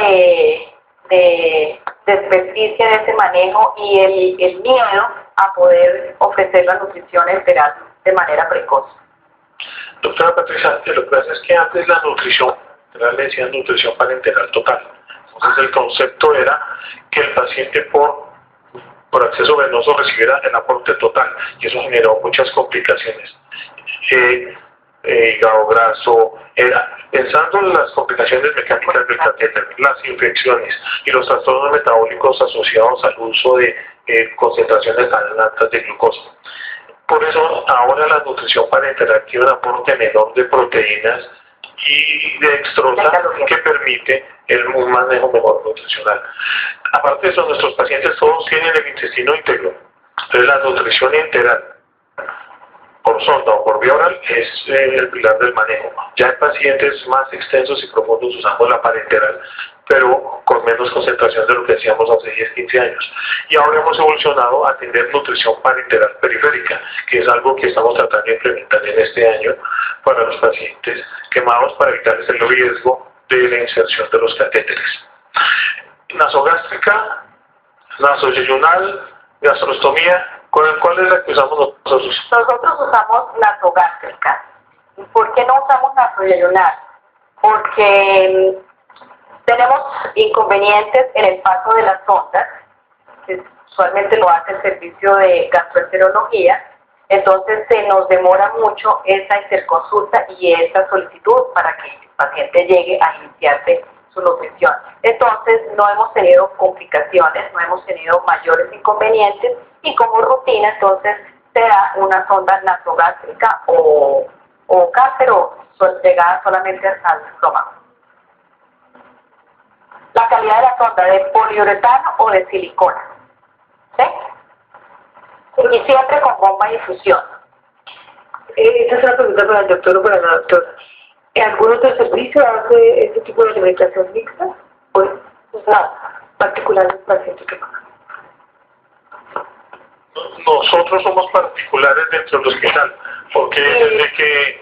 S2: de experticia de ese manejo y el miedo a poder ofrecer la nutrición enteral de manera precoz.
S1: Doctora Patricia, lo que pasa es que antes la nutrición, le decían nutrición parenteral total. Entonces el concepto era que el paciente por acceso venoso recibiera el aporte total y eso generó muchas complicaciones. Hígado graso, pensando en las complicaciones mecánicas del catéter, las infecciones y los trastornos metabólicos asociados al uso de concentraciones tan altas de glucosa. Por eso ahora la nutrición parenteral tiene un aporte menor de proteínas y de dextrosa que permite un manejo mejor nutricional. Aparte de eso, nuestros pacientes todos tienen el intestino íntegro. Entonces la nutrición integral por sonda o por vía oral es el pilar del manejo. Ya en pacientes más extensos y profundos usamos la parenteral, pero con menos concentración de lo que decíamos hace 10-15 años. Y ahora hemos evolucionado a atender nutrición parenteral periférica, que es algo que estamos tratando de implementar en este año para los pacientes quemados para evitar el riesgo de la inserción de los catéteres. Nasogástrica, nasoyeyunal, gastrostomía, ¿cuál es la que usamos nosotros?
S2: Nosotros usamos nasogástrica. ¿Por qué no usamos nasoyeyunal? Porque tenemos inconvenientes en el paso de las sondas, que usualmente lo hace el servicio de gastroenterología, entonces se nos demora mucho esa interconsulta y esa solicitud para que el paciente llegue a iniciarse su nutrición. Entonces no hemos tenido complicaciones, no hemos tenido mayores inconvenientes y como rutina entonces se da una sonda nasogástrica o pero llegada solamente hasta el estómago. La calidad de la sonda de poliuretano o de silicona, ¿sí? Y siempre con bomba de infusión.
S4: Esta es una pregunta para el doctor o para la doctora. ¿Algún otro servicio hace este tipo de alimentación mixta? Pues no, particulares pacientes que pagan.
S1: Nosotros somos particulares dentro del hospital, porque desde que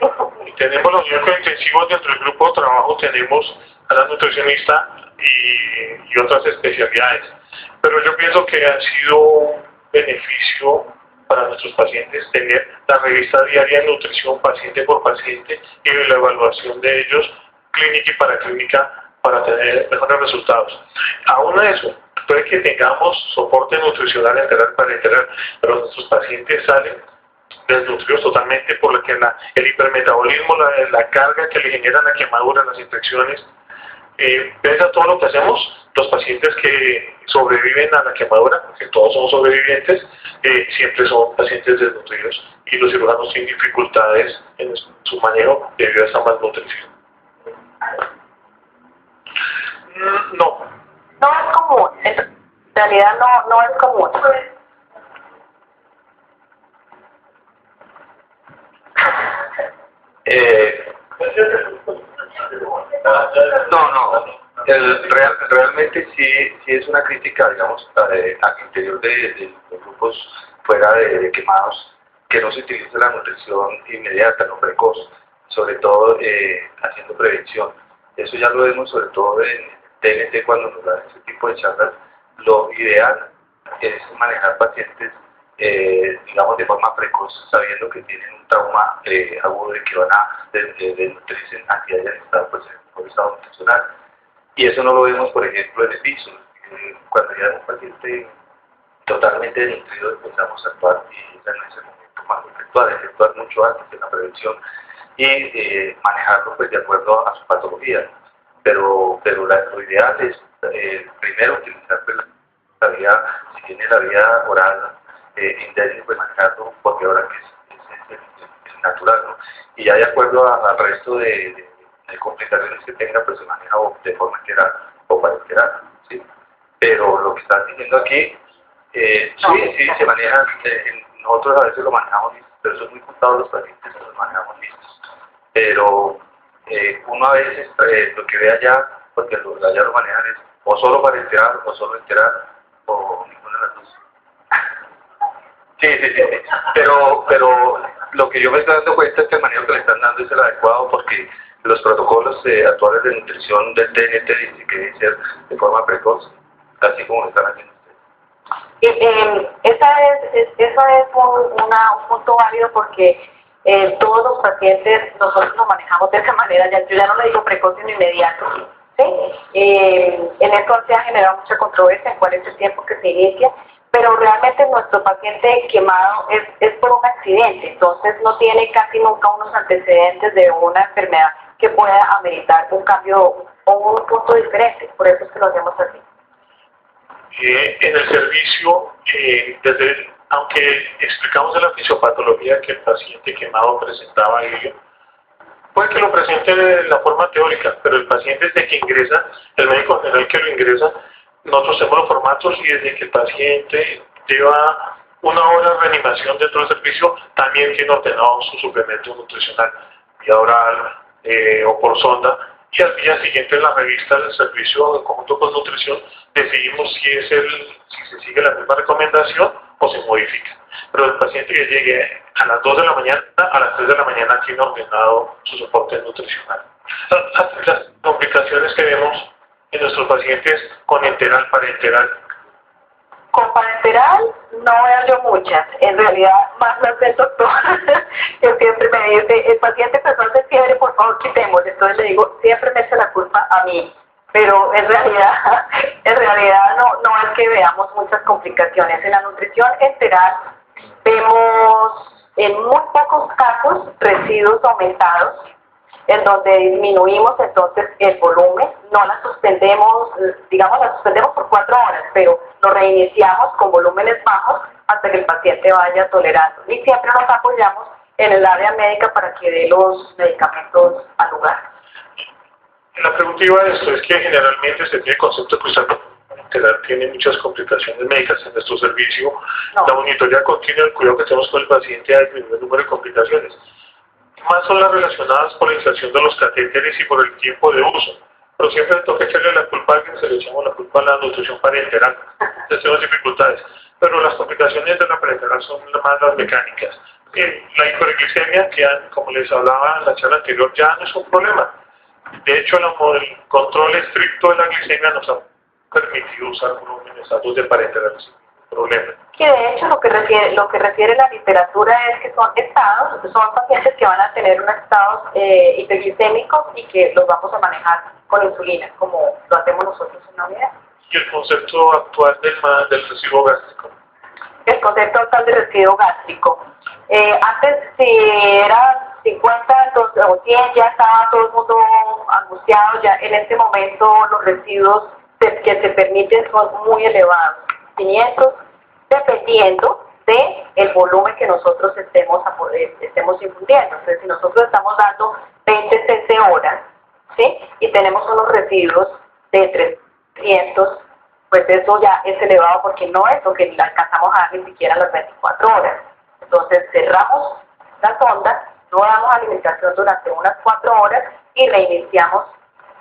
S1: tenemos los médicos intensivos dentro del grupo de trabajo tenemos a la nutricionista y otras especialidades. Pero yo pienso que ha sido un beneficio para nuestros pacientes tener la revista diaria de nutrición paciente por paciente y la evaluación de ellos clínica y paraclínica para tener mejores resultados. Aún de eso, puede que tengamos soporte nutricional enteral parenteral, pero nuestros pacientes salen desnutridos totalmente por lo que el hipermetabolismo, la carga que le genera la quemadura, las infecciones. Pese a todo lo que hacemos, los pacientes que sobreviven a la quemadura, porque todos somos sobrevivientes, siempre son pacientes desnutridos y los cirujanos tienen dificultades en su manejo debido a esa malnutrición. No.
S2: No es común, en realidad no es común.
S3: Realmente sí es una crítica, digamos, al interior de los grupos fuera de quemados, que no se utilice la nutrición inmediata, no precoz, sobre todo haciendo prevención. Eso ya lo vemos sobre todo en TNT cuando nos dan ese tipo de charlas. Lo ideal es manejar pacientes, digamos, de forma precoz, sabiendo que tienen un trauma agudo y que van a desnutrirse hacia hayan estado pues, en estado nutricional. Y eso no lo vemos, por ejemplo, en el piso. Cuando ya es un paciente totalmente desnutrido, empezamos a actuar y ese no es el momento más efectuar mucho antes en la prevención y manejarlo pues, de acuerdo a su patología. Pero lo ideal es primero utilizar pues, la vía, si tiene la vía oral indemne, pues manejarlo porque ahora que es natural, ¿no? Y ya de acuerdo al resto de complicaciones que tenga, pues se maneja de forma integral o parenteral, ¿sí? Pero lo que están diciendo aquí, sí, se maneja, nosotros a veces lo manejamos listos, pero son muy contados los pacientes que los manejamos listos. Pero uno a veces lo que ve allá, porque allá lo manejan es o solo parenteral o solo enteral o ninguna de las dos. Sí. Pero lo que yo me estoy dando cuenta es que el manejo que le están dando es el adecuado porque los protocolos actuales de nutrición del TNT dicen que debe ser de forma precoz, así como lo están haciendo ustedes.
S2: Eso es un punto válido porque Todos los pacientes, nosotros nos manejamos de esa manera, yo ya no le digo precoz sino inmediato. ¿Sí? En esto se ha generado mucha controversia en cuál es el tiempo que se inicia, pero realmente nuestro paciente quemado es por un accidente, entonces no tiene casi nunca unos antecedentes de una enfermedad que pueda ameritar un cambio o un punto diferente, por eso es que lo hacemos así.
S1: En el servicio, aunque explicamos en la fisiopatología que el paciente quemado presentaba alivio, puede que lo presente de la forma teórica, pero el paciente desde que ingresa, el médico general que lo ingresa, nosotros hacemos los formatos y desde que el paciente lleva 1 hora de reanimación dentro del servicio, también tiene ordenado su suplemento nutricional, vía oral o por sonda, y al día siguiente en la revista del servicio de conjunto con nutrición decidimos si se sigue la misma recomendación o se modifica. Pero el paciente que llegue a las 2 de la mañana, a las 3 de la mañana tiene ordenado su soporte nutricional. Las complicaciones que vemos en nuestros pacientes con enteral, parenteral.
S2: Con parenteral no veo yo muchas, en realidad más las del doctor, que siempre me dice, el paciente empezó a hacer fiebre, por favor quitémosle, entonces le digo, siempre me echa la culpa a mí, pero en realidad no es que veamos muchas complicaciones. En la nutrición enteral vemos en muy pocos casos residuos aumentados, en donde disminuimos entonces el volumen, no la suspendemos, digamos la suspendemos por 4 horas, pero lo reiniciamos con volúmenes bajos hasta que el paciente vaya tolerando. Y siempre nos apoyamos en el área médica para que dé los medicamentos al lugar.
S1: La pregunta iba a esto, es que generalmente se tiene el concepto que usted tiene muchas complicaciones médicas en nuestro servicio. No. La monitoría continua, el cuidado que tenemos con el paciente ha disminuido el número de complicaciones. Más son las relacionadas por la instalación de los catéteres y por el tiempo de uso. Pero siempre toca echarle la culpa a alguien, se le echamos la culpa a la nutrición parenteral. Entonces tenemos dificultades. Pero las complicaciones de la parenteral son más las mecánicas. La hiperglicemia, que como les hablaba en la charla anterior, ya no es un problema. De hecho, el control estricto de la glicemia nos ha permitido usar volúmenes altos de parenteral sin problema.
S2: Que de hecho lo que refiere la literatura es que son estados, son pacientes que van a tener un estado hiperglicémicos y que los vamos a manejar con insulina, como lo hacemos nosotros en la unidad.
S1: ¿Y el concepto actual del residuo gástrico?
S2: El concepto actual del residuo gástrico. Antes si era 50 entonces, o 100 ya estaba todo el mundo angustiado, ya en este momento los residuos que se permiten son muy elevados, 500, dependiendo de el volumen que nosotros estemos infundiendo. Entonces, si nosotros estamos dando 20 cc horas, ¿sí? Y tenemos unos residuos de 300, pues eso ya es elevado porque no es lo que le alcanzamos a dar ni siquiera las 24 horas. Entonces, cerramos la sonda, no damos alimentación durante unas 4 horas y reiniciamos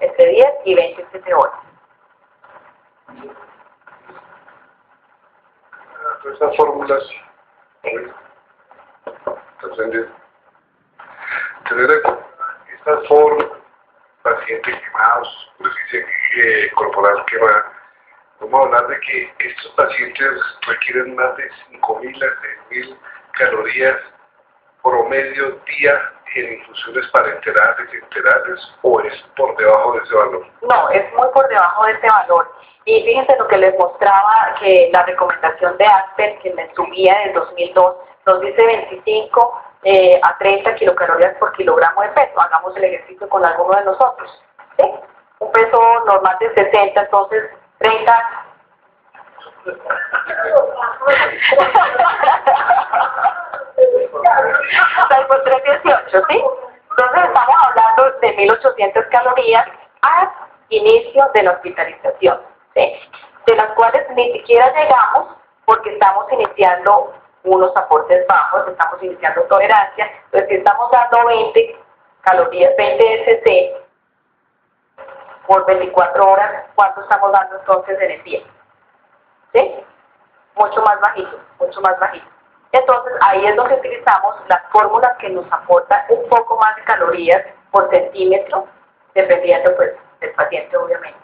S2: entre 10 y 20 cc horas.
S3: Esas fórmulas, tener estas fórmulas, pacientes quemados, superficie corporal quemada, vamos a hablar de que estos pacientes requieren más de 5.000 a 6.000 calorías promedio día en infusiones parenterales, enterales, o es por debajo de ese valor.
S2: No, es muy por debajo de ese valor. Y fíjense lo que les mostraba, que la recomendación de Aspen, que me subía en el 2002, nos dice 25 a 30 kilocalorías por kilogramo de peso. Hagamos el ejercicio con alguno de nosotros, ¿sí? Un peso normal de 60, entonces 30. Por 318, ¿sí? Entonces estamos hablando de 1.800 calorías al inicio de la hospitalización, ¿sí? De las cuales ni siquiera llegamos porque estamos iniciando unos aportes bajos, estamos iniciando tolerancia. Entonces si estamos dando 20 calorías, 20 SC por 24 horas, ¿cuánto estamos dando entonces en el día? ¿Sí? Mucho más bajito, mucho más bajito. Entonces ahí es donde utilizamos las fórmulas que nos aportan un poco más de calorías por centímetro, dependiendo pues del paciente obviamente.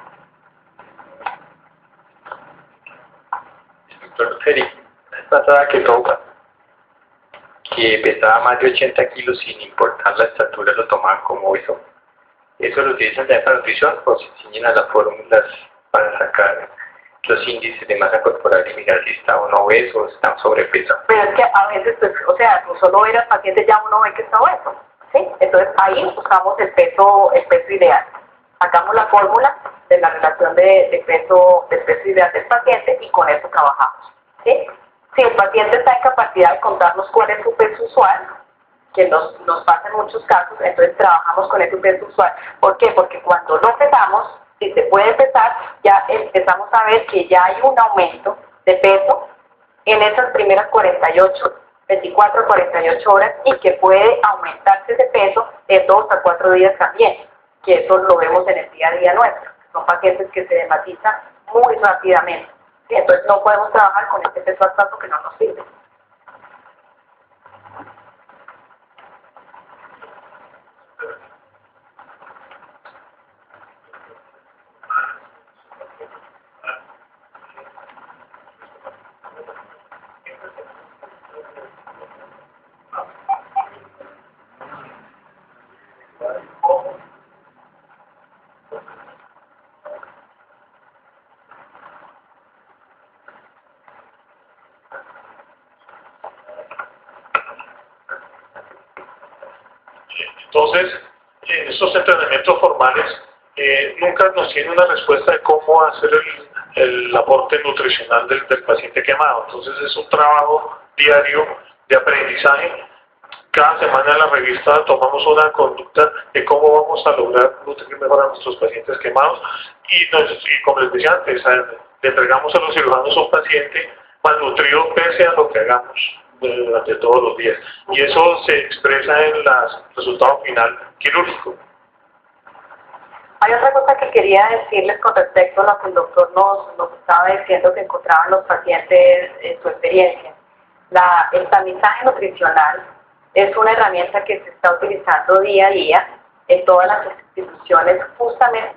S5: Doctor Feri, pasada que toca. que pesaba más de 80 kilos sin importar la estatura, lo tomaban como eso. Eso lo utilizan también para nutrición o se ciñen a las fórmulas para sacar los índices de masa corporal y mirar si está o no obeso o está sobrepeso.
S2: Pero es que a veces, pues, o sea, tú solo ver al paciente ya uno ve que está obeso, ¿sí? Entonces ahí usamos el peso ideal. Sacamos la fórmula de la relación del peso ideal del paciente y con eso trabajamos, ¿sí? Si el paciente está en capacidad de contarnos cuál es su peso usual, que nos pasa en muchos casos, entonces trabajamos con ese peso usual. ¿Por qué? Porque cuando lo pesamos, si se puede pesar, ya empezamos a ver que ya hay un aumento de peso en esas primeras 24 a 48 horas y que puede aumentarse ese peso en 2 a 4 días también, que eso lo vemos en el día a día nuestro. Son pacientes que se dermatizan muy rápidamente, ¿sí? Entonces no podemos trabajar con este peso alto que no nos sirve.
S1: Entonces, en estos entrenamientos formales, nunca nos tiene una respuesta de cómo hacer el aporte nutricional del paciente quemado. Entonces es un trabajo diario de aprendizaje. Cada semana en la revista tomamos una conducta de cómo vamos a lograr nutrir mejor a nuestros pacientes quemados y como les decía antes, le entregamos a los cirujanos un paciente malnutrido pese a lo que hagamos durante todos los días. Y eso se expresa en el resultado final quirúrgico.
S2: Hay otra cosa que quería decirles con respecto a lo que el doctor nos estaba diciendo que encontraban los pacientes en su experiencia. El tamizaje nutricional es una herramienta que se está utilizando día a día en todas las instituciones justamente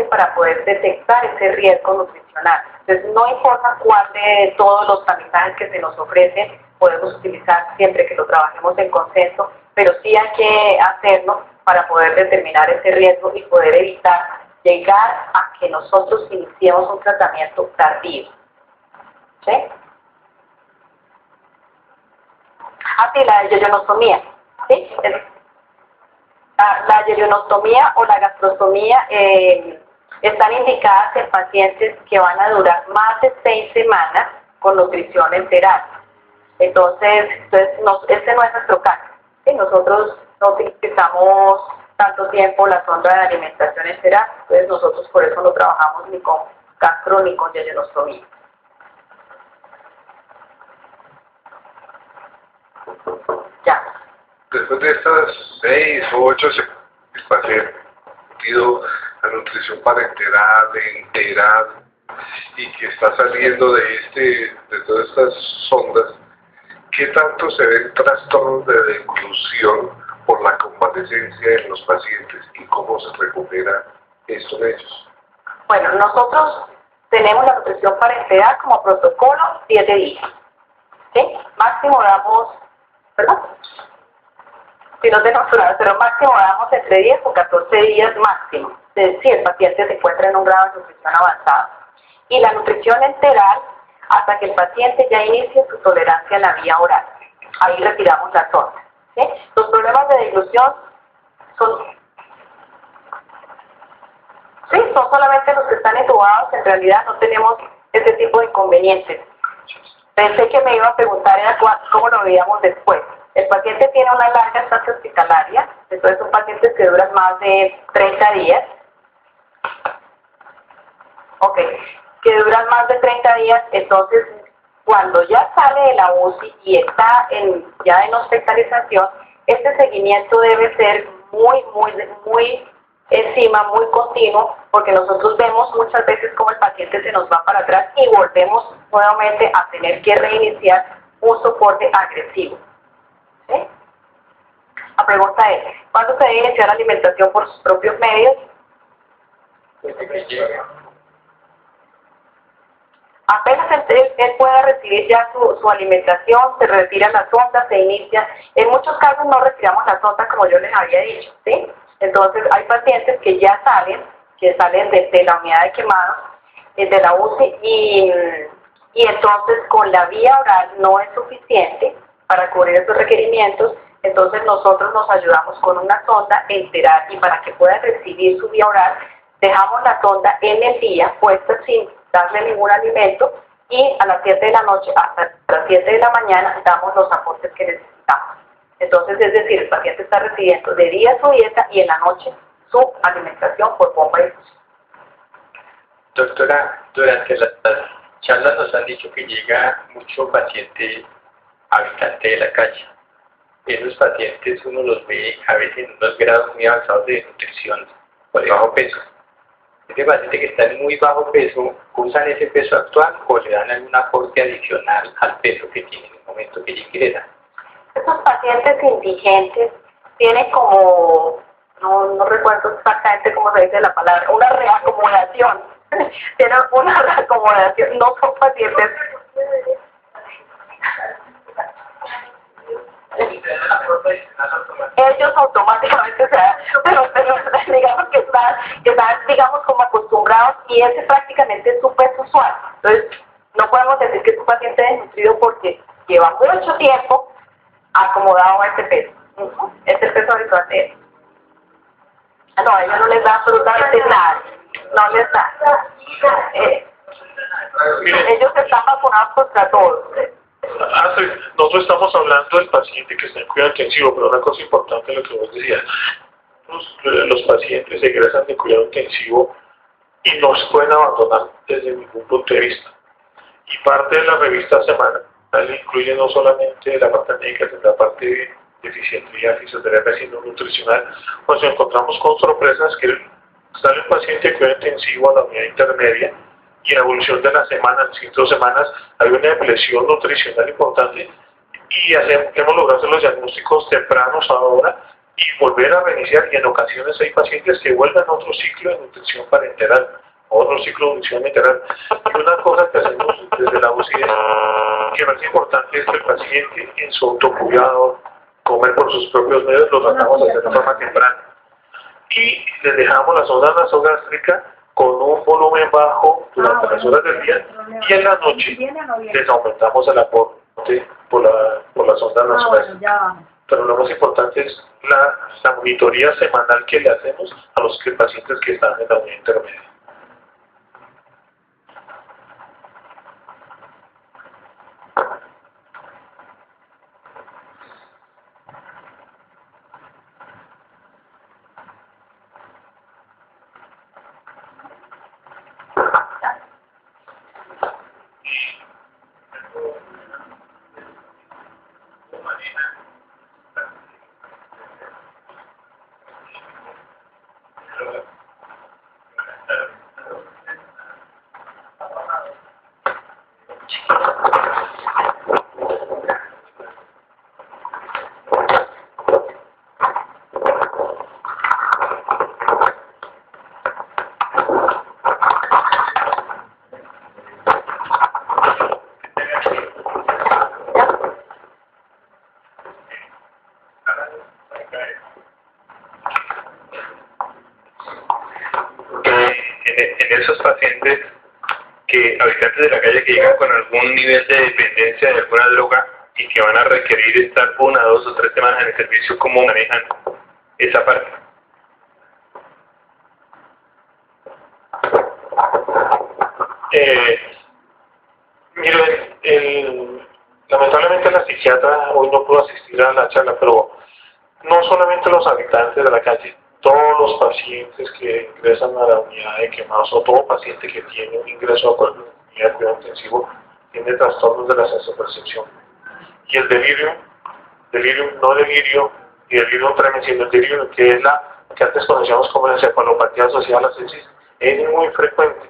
S2: para poder detectar ese riesgo nutricional. Entonces no importa cuál de todos los tamizajes que se nos ofrecen podemos utilizar siempre que lo trabajemos en consenso, pero sí hay que hacerlo para poder determinar ese riesgo y poder evitar llegar a que nosotros iniciemos un tratamiento tardío. ¿Sí? Sí, la yeyonostomía. ¿Sí? La yeyonostomía o la gastrostomía están indicadas en pacientes que van a durar más de 6 semanas con nutrición enteral. Entonces ese no es nuestro caso. ¿Sí? Nosotros no utilizamos tanto tiempo la sonda de alimentación enteral, entonces nosotros por eso no trabajamos ni con gastro ni con yeyonostomía. Ya.
S3: Después de estas 6 o 8 semanas, el paciente ha ido a nutrición parenteral, enteral, y que está saliendo de todas estas sondas, ¿qué tanto se ven trastornos de deglución por la convalescencia en los pacientes y cómo se recupera esto en ellos?
S2: Bueno, nosotros tenemos la nutrición parenteral como protocolo 7 días. ¿Sí? Máximo damos, ¿perdón? Si no tenemos nada, pero máximo damos entre 10 o 14 días máximo, si el paciente se encuentra en un grado de nutrición avanzado. Y la nutrición enteral hasta que el paciente ya inicie su tolerancia a la vía oral. Ahí retiramos la sonda. ¿Sí? Los problemas de deglución son solamente los que están entubados, en realidad no tenemos ese tipo de inconvenientes. Pensé que me iba a preguntar era cómo lo veíamos después. El paciente tiene una larga estancia hospitalaria, entonces son pacientes que duran más de 30 días. Ok, que duran más de 30 días, entonces cuando ya sale de la UCI y está ya en hospitalización, este seguimiento debe ser muy encima, muy continuo, porque nosotros vemos muchas veces como el paciente se nos va para atrás y volvemos nuevamente a tener que reiniciar un soporte agresivo. ¿Sí? La pregunta es, ¿cuándo se debe iniciar la alimentación por sus propios medios? Apenas él pueda recibir ya su alimentación, se retira la sonda, se inicia. En muchos casos no retiramos la sonda como yo les había dicho, ¿sí? Entonces hay pacientes que ya salen, de la unidad de quemados, de la UCI, y entonces con la vía oral no es suficiente para cubrir esos requerimientos. Entonces nosotros nos ayudamos con una sonda enterar, y para que pueda recibir su vía oral, dejamos la sonda en el día puesta sin darle ningún alimento, y a las 7 de la noche hasta las 7 de la mañana damos los aportes que necesitamos. Entonces, es decir, el paciente está recibiendo de día su dieta y en la noche su alimentación por bomba de infusión.
S5: Doctora, durante las charlas nos han dicho que llega mucho paciente habitante de la calle. Esos pacientes uno los ve a veces en unos grados muy avanzados de nutrición o de bajo peso. Este paciente que está en muy bajo peso, ¿usan ese peso actual o le dan algún aporte adicional al peso que tiene en el momento que ingresa?
S2: Estos pacientes indigentes tienen como, no recuerdo exactamente cómo se dice la palabra, una reacomodación. Tienen una reacomodación, no son pacientes. Ellos automáticamente, o sea, pero digamos que están, digamos, como acostumbrados, y ese prácticamente es su peso usual. Entonces, no podemos decir que es un paciente desnutrido porque lleva mucho tiempo acomodado a ese peso. Es el peso habitual de él. No, a ellos no les da absolutamente nada. No les da. Ellos están vacunados contra todo.
S1: Sí, nosotros estamos hablando del paciente que está en cuidado intensivo, pero una cosa importante lo que vos decías, los pacientes egresan de cuidado intensivo y no se pueden abandonar desde ningún punto de vista. Y parte de la revista semanal incluye no solamente la parte médica, sino la parte de fisiatría, fisioterapia, sino nutricional. Pues nos encontramos con sorpresas que sale el paciente de cuidado intensivo a la unidad intermedia, y en la evolución de la semana, en 5 semanas, hay una depresión nutricional importante, y hemos logrado hacer los diagnósticos tempranos ahora y volver a reiniciar, y en ocasiones hay pacientes que vuelven a otro ciclo de nutrición parenteral, otro ciclo de nutrición enteral. Y una cosa que hacemos desde la UCI que más importante es que el paciente en su autocuidado, comer por sus propios medios, lo tratamos de hacer de forma temprana. Y les dejamos la sonda nasogástrica con un volumen bajo durante las horas del día, y en la noche les aumentamos el aporte por la sonda nasogástrica. Pero lo más importante es la monitoría semanal que le hacemos a los pacientes que están en la unidad intermedia.
S5: En esos pacientes habitantes de la calle que llegan con algún nivel de dependencia de alguna droga y que van a requerir estar 1, 2 o 3 semanas en el servicio, ¿cómo manejan esa parte?
S1: Miren, lamentablemente la psiquiatra hoy no pudo asistir a la charla, pero no solamente los habitantes de la calle, todos los pacientes que ingresan a la unidad de quemados, o todo paciente que tiene un ingreso a la unidad de cuidado intensivo, tiene trastornos de la sensopercepción. Y el delirium no delirium, y delirium tremens, sino el delirium que es la que antes conocíamos como la encefalopatía asociada a la sepsis, es muy frecuente.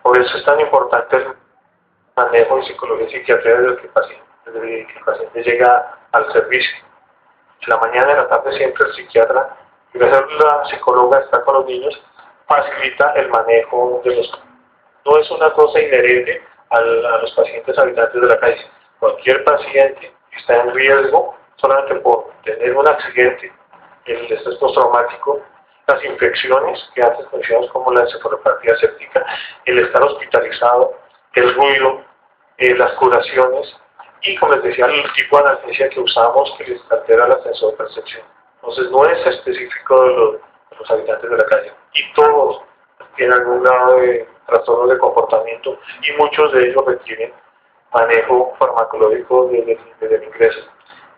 S1: Por eso es tan importante el manejo de psicología y psiquiatría desde que el paciente llega al servicio. En la mañana y en la tarde siempre el psiquiatra, y la psicóloga está con los niños, facilita el manejo de los... No es una cosa inherente a los pacientes habitantes de la calle. Cualquier paciente está en riesgo solamente por tener un accidente, el estrés postraumático, las infecciones que antes conocíamos como la encefalopatía séptica, el estar hospitalizado, el ruido, las curaciones y, como les decía, el tipo de anestesia que usamos que les altera la sensor-percepción. Entonces no es específico de los habitantes de la calle y todos tienen algún grado de trastorno de comportamiento y muchos de ellos requieren manejo farmacológico desde el ingreso.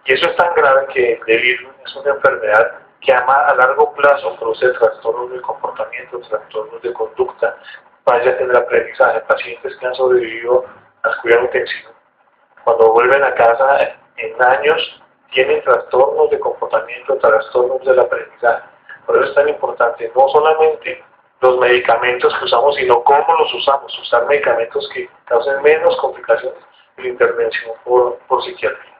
S1: Y eso es tan grave que el delirium es una enfermedad que a largo plazo produce trastornos de comportamiento, trastornos de conducta, fallas en el aprendizaje. Pacientes que han sobrevivido al cuidado intensivo, cuando vuelven a casa en años, tienen trastornos de comportamiento, trastornos del aprendizaje. Por eso es tan importante no solamente los medicamentos que usamos, sino cómo los usamos. Usar medicamentos que causen menos complicaciones y la intervención por psiquiatría.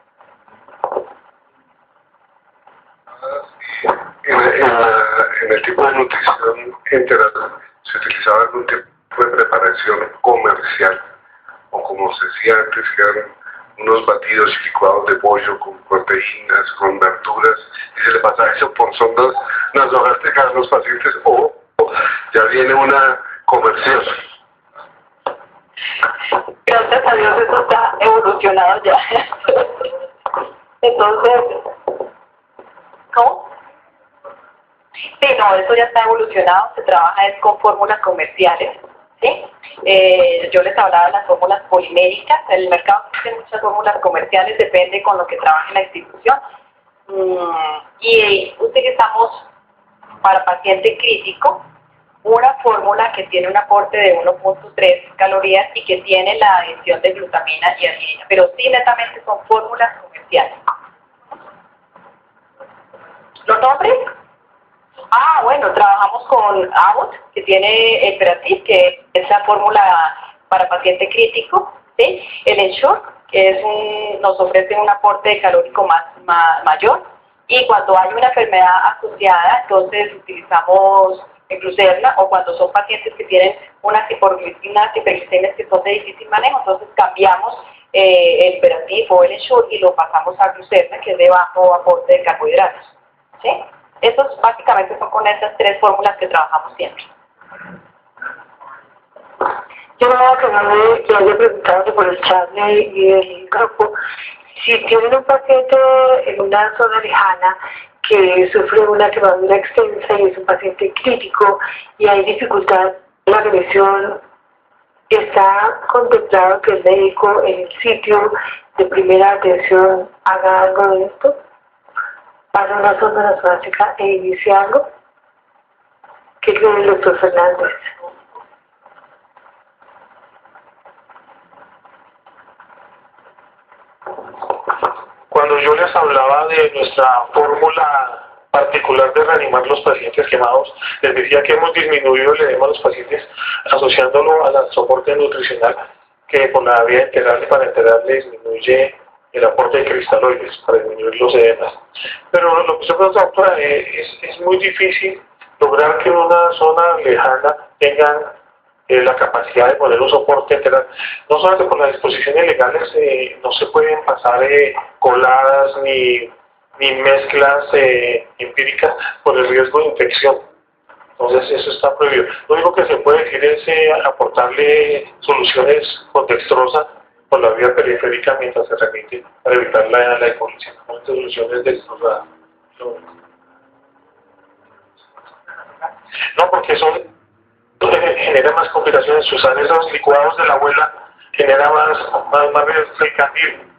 S3: En el tipo de nutrición integral se utilizaba algún tipo de preparación comercial, o como se decía antes, que eran unos batidos y licuados de pollo con proteínas, con verduras, y se le pasaba eso por sondas nasogástricas a los pacientes, o ya viene una comercial.
S2: Gracias a Dios eso está evolucionado ya. Entonces, ¿cómo? Sí, no, eso ya está evolucionado, se trabaja es con fórmulas comerciales, ¿sí? Yo les hablaba de las fórmulas poliméricas, en el mercado existen muchas fórmulas comerciales, depende con lo que trabaje la institución, y utilizamos para paciente crítico una fórmula que tiene un aporte de 1.3 calorías y que tiene la adición de glutamina y arginina, pero sí netamente son fórmulas comerciales. ¿Los nombres? Bueno, trabajamos con Abbott, que tiene el Perativ, que es la fórmula para paciente crítico, ¿sí? El Ensure, que nos ofrece un aporte calórico mayor, y cuando hay una enfermedad asociada, entonces utilizamos el Glucerna, o cuando son pacientes que tienen unas hiperglicemias que son de difícil manejo, entonces cambiamos el Perativ o el Ensure y lo pasamos a Glucerna, que es de bajo aporte de carbohidratos, ¿sí? Esos básicamente son con esas tres fórmulas que trabajamos siempre.
S4: Yo me voy a quedar que haya preguntado por el chat y el grupo, si tienen un paciente en una zona lejana que sufre una quemadura extensa y es un paciente crítico y hay dificultad en la remisión, ¿está contemplado que el médico en el sitio de primera atención haga algo de esto? ¿Para una sonda nasogástrica e inicia algo? ¿Qué cree el doctor Fernández?
S1: Cuando yo les hablaba de nuestra fórmula particular de reanimar los pacientes quemados, les decía que hemos disminuido el edema a los pacientes asociándolo al soporte nutricional, que por la vía integral para integral le disminuye el aporte de cristaloides para disminuir los edemas. Pero lo que se pregunta, doctora, es muy difícil lograr que en una zona lejana tengan la capacidad de poner un soporte integral. No solamente por las disposiciones legales, no se pueden pasar coladas ni mezclas empíricas por el riesgo de infección. Entonces eso está prohibido. Lo único que se puede decir es aportarle soluciones contextuosas por la vía periférica mientras se remite para evitar la hipoglucemia. Soluciones dextrosadas. No, porque eso genera más complicaciones. Usar esos licuados de la abuela genera más riesgo del candil.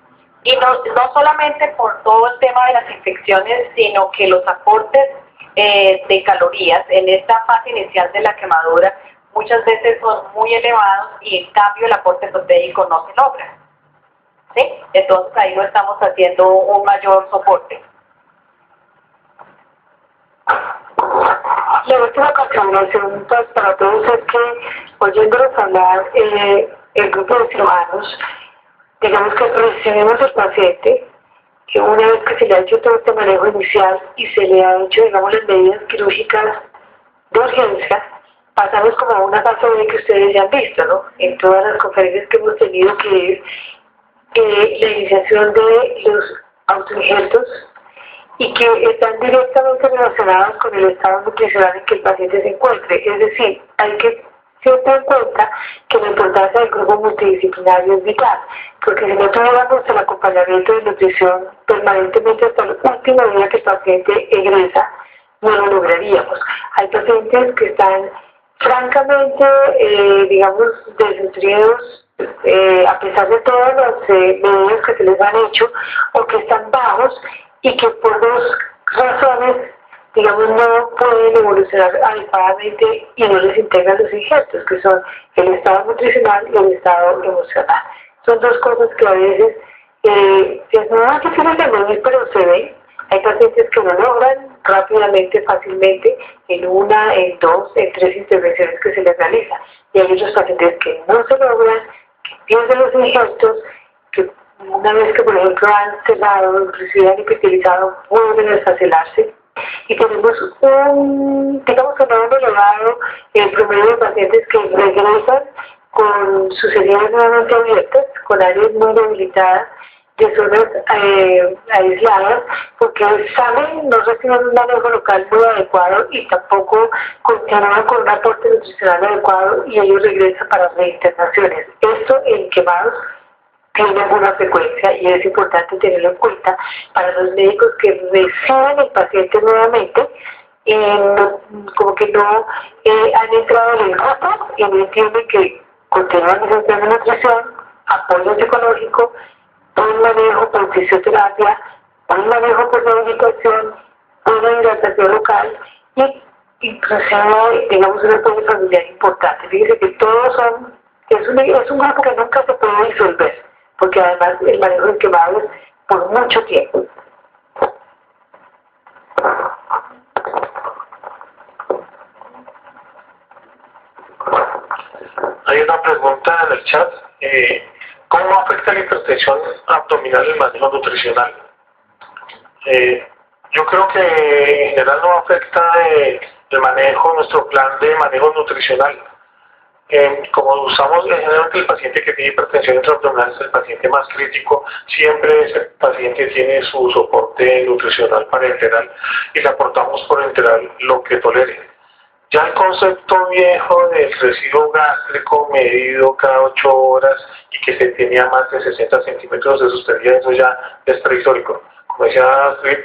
S2: Y no solamente por todo el tema de las infecciones, sino que los aportes de calorías en esta fase inicial de la quemadura muchas veces son muy elevados y en cambio el aporte proteico no se logra, ¿sí? Entonces ahí no estamos haciendo un mayor soporte.
S4: La última consideración para todos es que, oyéndolos hablar, el grupo de cirujanos, digamos que presionemos al paciente, que una vez que se le ha hecho todo este manejo inicial y se le ha hecho, digamos, las medidas quirúrgicas de urgencia, pasamos como a una fase B que ustedes ya han visto, ¿no? En todas las conferencias que hemos tenido, que es la iniciación de los autoinjertos y que están directamente relacionados con el estado nutricional en que el paciente se encuentre. Es decir, hay que siempre en cuenta que la importancia del grupo multidisciplinario es vital, porque si no tuviéramos el acompañamiento de nutrición permanentemente hasta el último día que el paciente egresa, no lo lograríamos. Hay pacientes que están francamente, digamos, desnutridos, a pesar de todas las medidas que se les han hecho, o que están bajos y que por dos razones, digamos, no pueden evolucionar adecuadamente y no les integran los injertos, que son el estado nutricional y el estado emocional. Son dos cosas que a veces no es difícil de medir, pero se ven. Hay pacientes que lo logran rápidamente, fácilmente, en una, en dos, en tres intervenciones que se les realiza. Y hay otros pacientes que no se logran, que pierden los injertos, que una vez que, por ejemplo, han cerrado, inclusive han hipertilizado, vuelven a desfacelarse. Y tenemos un número elevado en promedio de pacientes que regresan con sus heridas nuevamente abiertas, con áreas muy debilitadas, de zonas aisladas, porque saben, no reciben un manejo local muy adecuado y tampoco continúan con un aporte nutricional adecuado y ellos regresan para reinternaciones. Esto en quemados tiene alguna frecuencia y es importante tenerlo en cuenta para los médicos que reciben el paciente nuevamente, como que no han entrado en el grupo y no entienden que continúan necesitando nutrición, apoyo psicológico, buen manejo por fisioterapia, buen manejo por rehabilitación, buena hidratación local y inclusive, digamos, un apoyo familiar importante. Fíjense que todos son, es un grupo que nunca se puede disolver, porque además el manejo del quemado es por mucho tiempo.
S1: Hay una pregunta en el chat. ¿Cómo afecta la hipertensión abdominal el manejo nutricional? Yo creo que en general no afecta el manejo, nuestro plan de manejo nutricional. Como usamos generalmente el paciente que tiene hipertensión intraabdominal es el paciente más crítico, siempre ese paciente tiene su soporte nutricional parenteral y le aportamos por enteral lo que tolere. Ya el concepto viejo del residuo gástrico medido cada 8 horas y que se tenía más de 60 centímetros de sustentabilidad, eso ya es prehistórico. Como decía Astrid,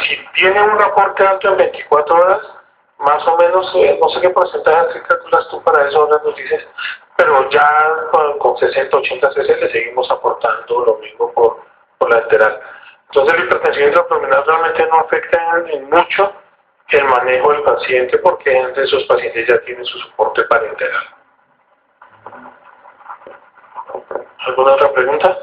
S1: si tiene un aporte alto en 24 horas, más o menos, no sé qué porcentaje calculas tú para eso, ahora nos dices, pero ya con 60, 80 cc le seguimos aportando lo mismo por la enteral. Entonces la hipertensión intraabdominal realmente no afecta en mucho el manejo del paciente porque de esos pacientes ya tienen su soporte parenteral. ¿Alguna otra pregunta?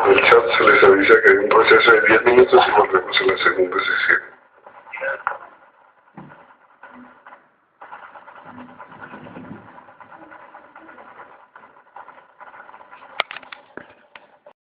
S3: Del chat se les avisa que hay un proceso de 10 minutos y volvemos a la segunda sesión.